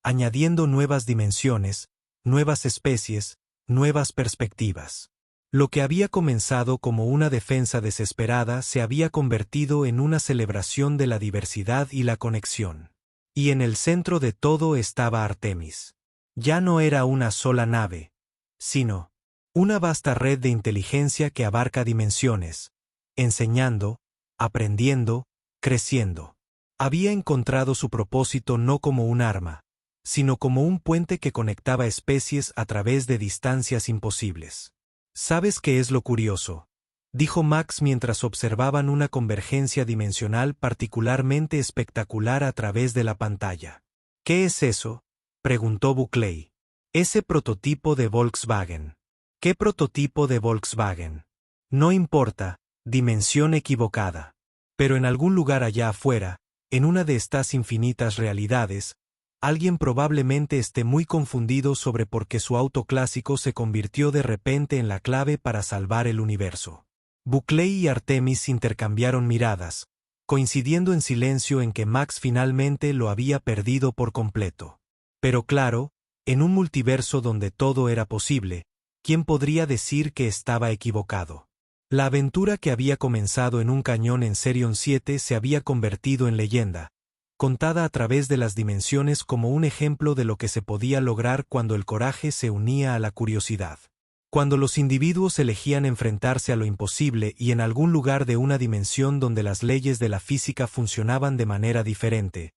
S1: añadiendo nuevas dimensiones, nuevas especies, nuevas perspectivas. Lo que había comenzado como una defensa desesperada se había convertido en una celebración de la diversidad y la conexión. Y en el centro de todo estaba Artemis. Ya no era una sola nave, sino una vasta red de inteligencia que abarca dimensiones, enseñando, aprendiendo, creciendo. Había encontrado su propósito no como un arma, sino como un puente que conectaba especies a través de distancias imposibles. ¿Sabes qué es lo curioso?, dijo Max mientras observaban una convergencia dimensional particularmente espectacular a través de la pantalla. ¿Qué es eso?, preguntó Buckley. Ese prototipo de Volkswagen. ¿Qué prototipo de Volkswagen? No importa, dimensión equivocada. Pero en algún lugar allá afuera, en una de estas infinitas realidades, alguien probablemente esté muy confundido sobre por qué su auto clásico se convirtió de repente en la clave para salvar el universo. Buckley y Artemis intercambiaron miradas, coincidiendo en silencio en que Max finalmente lo había perdido por completo. Pero claro, en un multiverso donde todo era posible, ¿quién podría decir que estaba equivocado? La aventura que había comenzado en un cañón en Serion 7 se había convertido en leyenda, contada a través de las dimensiones como un ejemplo de lo que se podía lograr cuando el coraje se unía a la curiosidad. Cuando los individuos elegían enfrentarse a lo imposible y en algún lugar de una dimensión donde las leyes de la física funcionaban de manera diferente,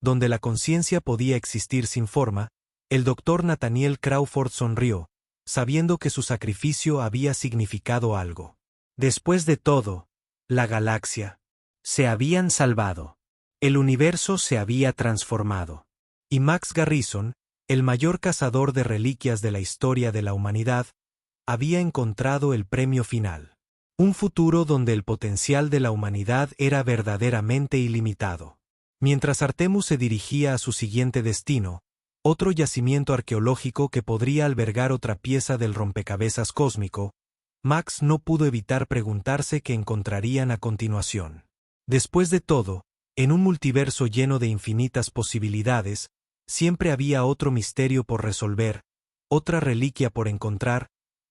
S1: donde la conciencia podía existir sin forma, el Dr. Nathaniel Crawford sonrió, sabiendo que su sacrificio había significado algo. Después de todo, la galaxia. Se habían salvado. El universo se había transformado. Y Max Garrison, el mayor cazador de reliquias de la historia de la humanidad, había encontrado el premio final. Un futuro donde el potencial de la humanidad era verdaderamente ilimitado. Mientras Artemis se dirigía a su siguiente destino, otro yacimiento arqueológico que podría albergar otra pieza del rompecabezas cósmico, Max no pudo evitar preguntarse qué encontrarían a continuación. Después de todo, en un multiverso lleno de infinitas posibilidades, siempre había otro misterio por resolver, otra reliquia por encontrar,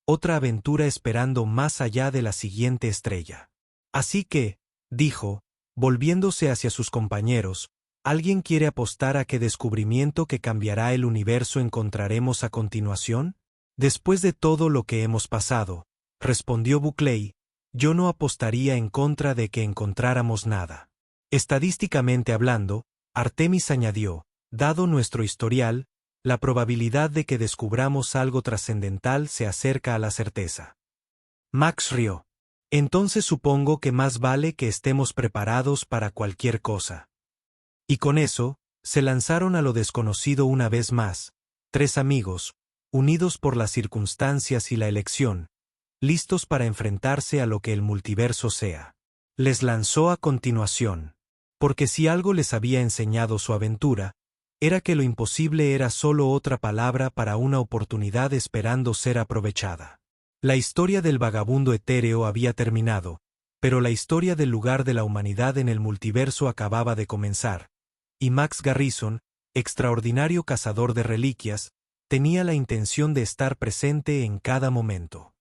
S1: otra aventura esperando más allá de la siguiente estrella. Así que, dijo, volviéndose hacia sus compañeros, ¿alguien quiere apostar a qué descubrimiento que cambiará el universo encontraremos a continuación? Después de todo lo que hemos pasado, respondió Buckley, yo no apostaría en contra de que encontráramos nada. Estadísticamente hablando, Artemis añadió, dado nuestro historial, la probabilidad de que descubramos algo trascendental se acerca a la certeza. Max rió. Entonces supongo que más vale que estemos preparados para cualquier cosa. Y con eso, se lanzaron a lo desconocido una vez más, 3 amigos, unidos por las circunstancias y la elección, listos para enfrentarse a lo que el multiverso sea. Les lanzó a continuación. Porque si algo les había enseñado su aventura, Era que lo imposible era solo otra palabra para una oportunidad esperando ser aprovechada. La historia del vagabundo etéreo había terminado, pero la historia del lugar de la humanidad en el multiverso acababa de comenzar, y Max Garrison, extraordinario cazador de reliquias, tenía la intención de estar presente en cada momento.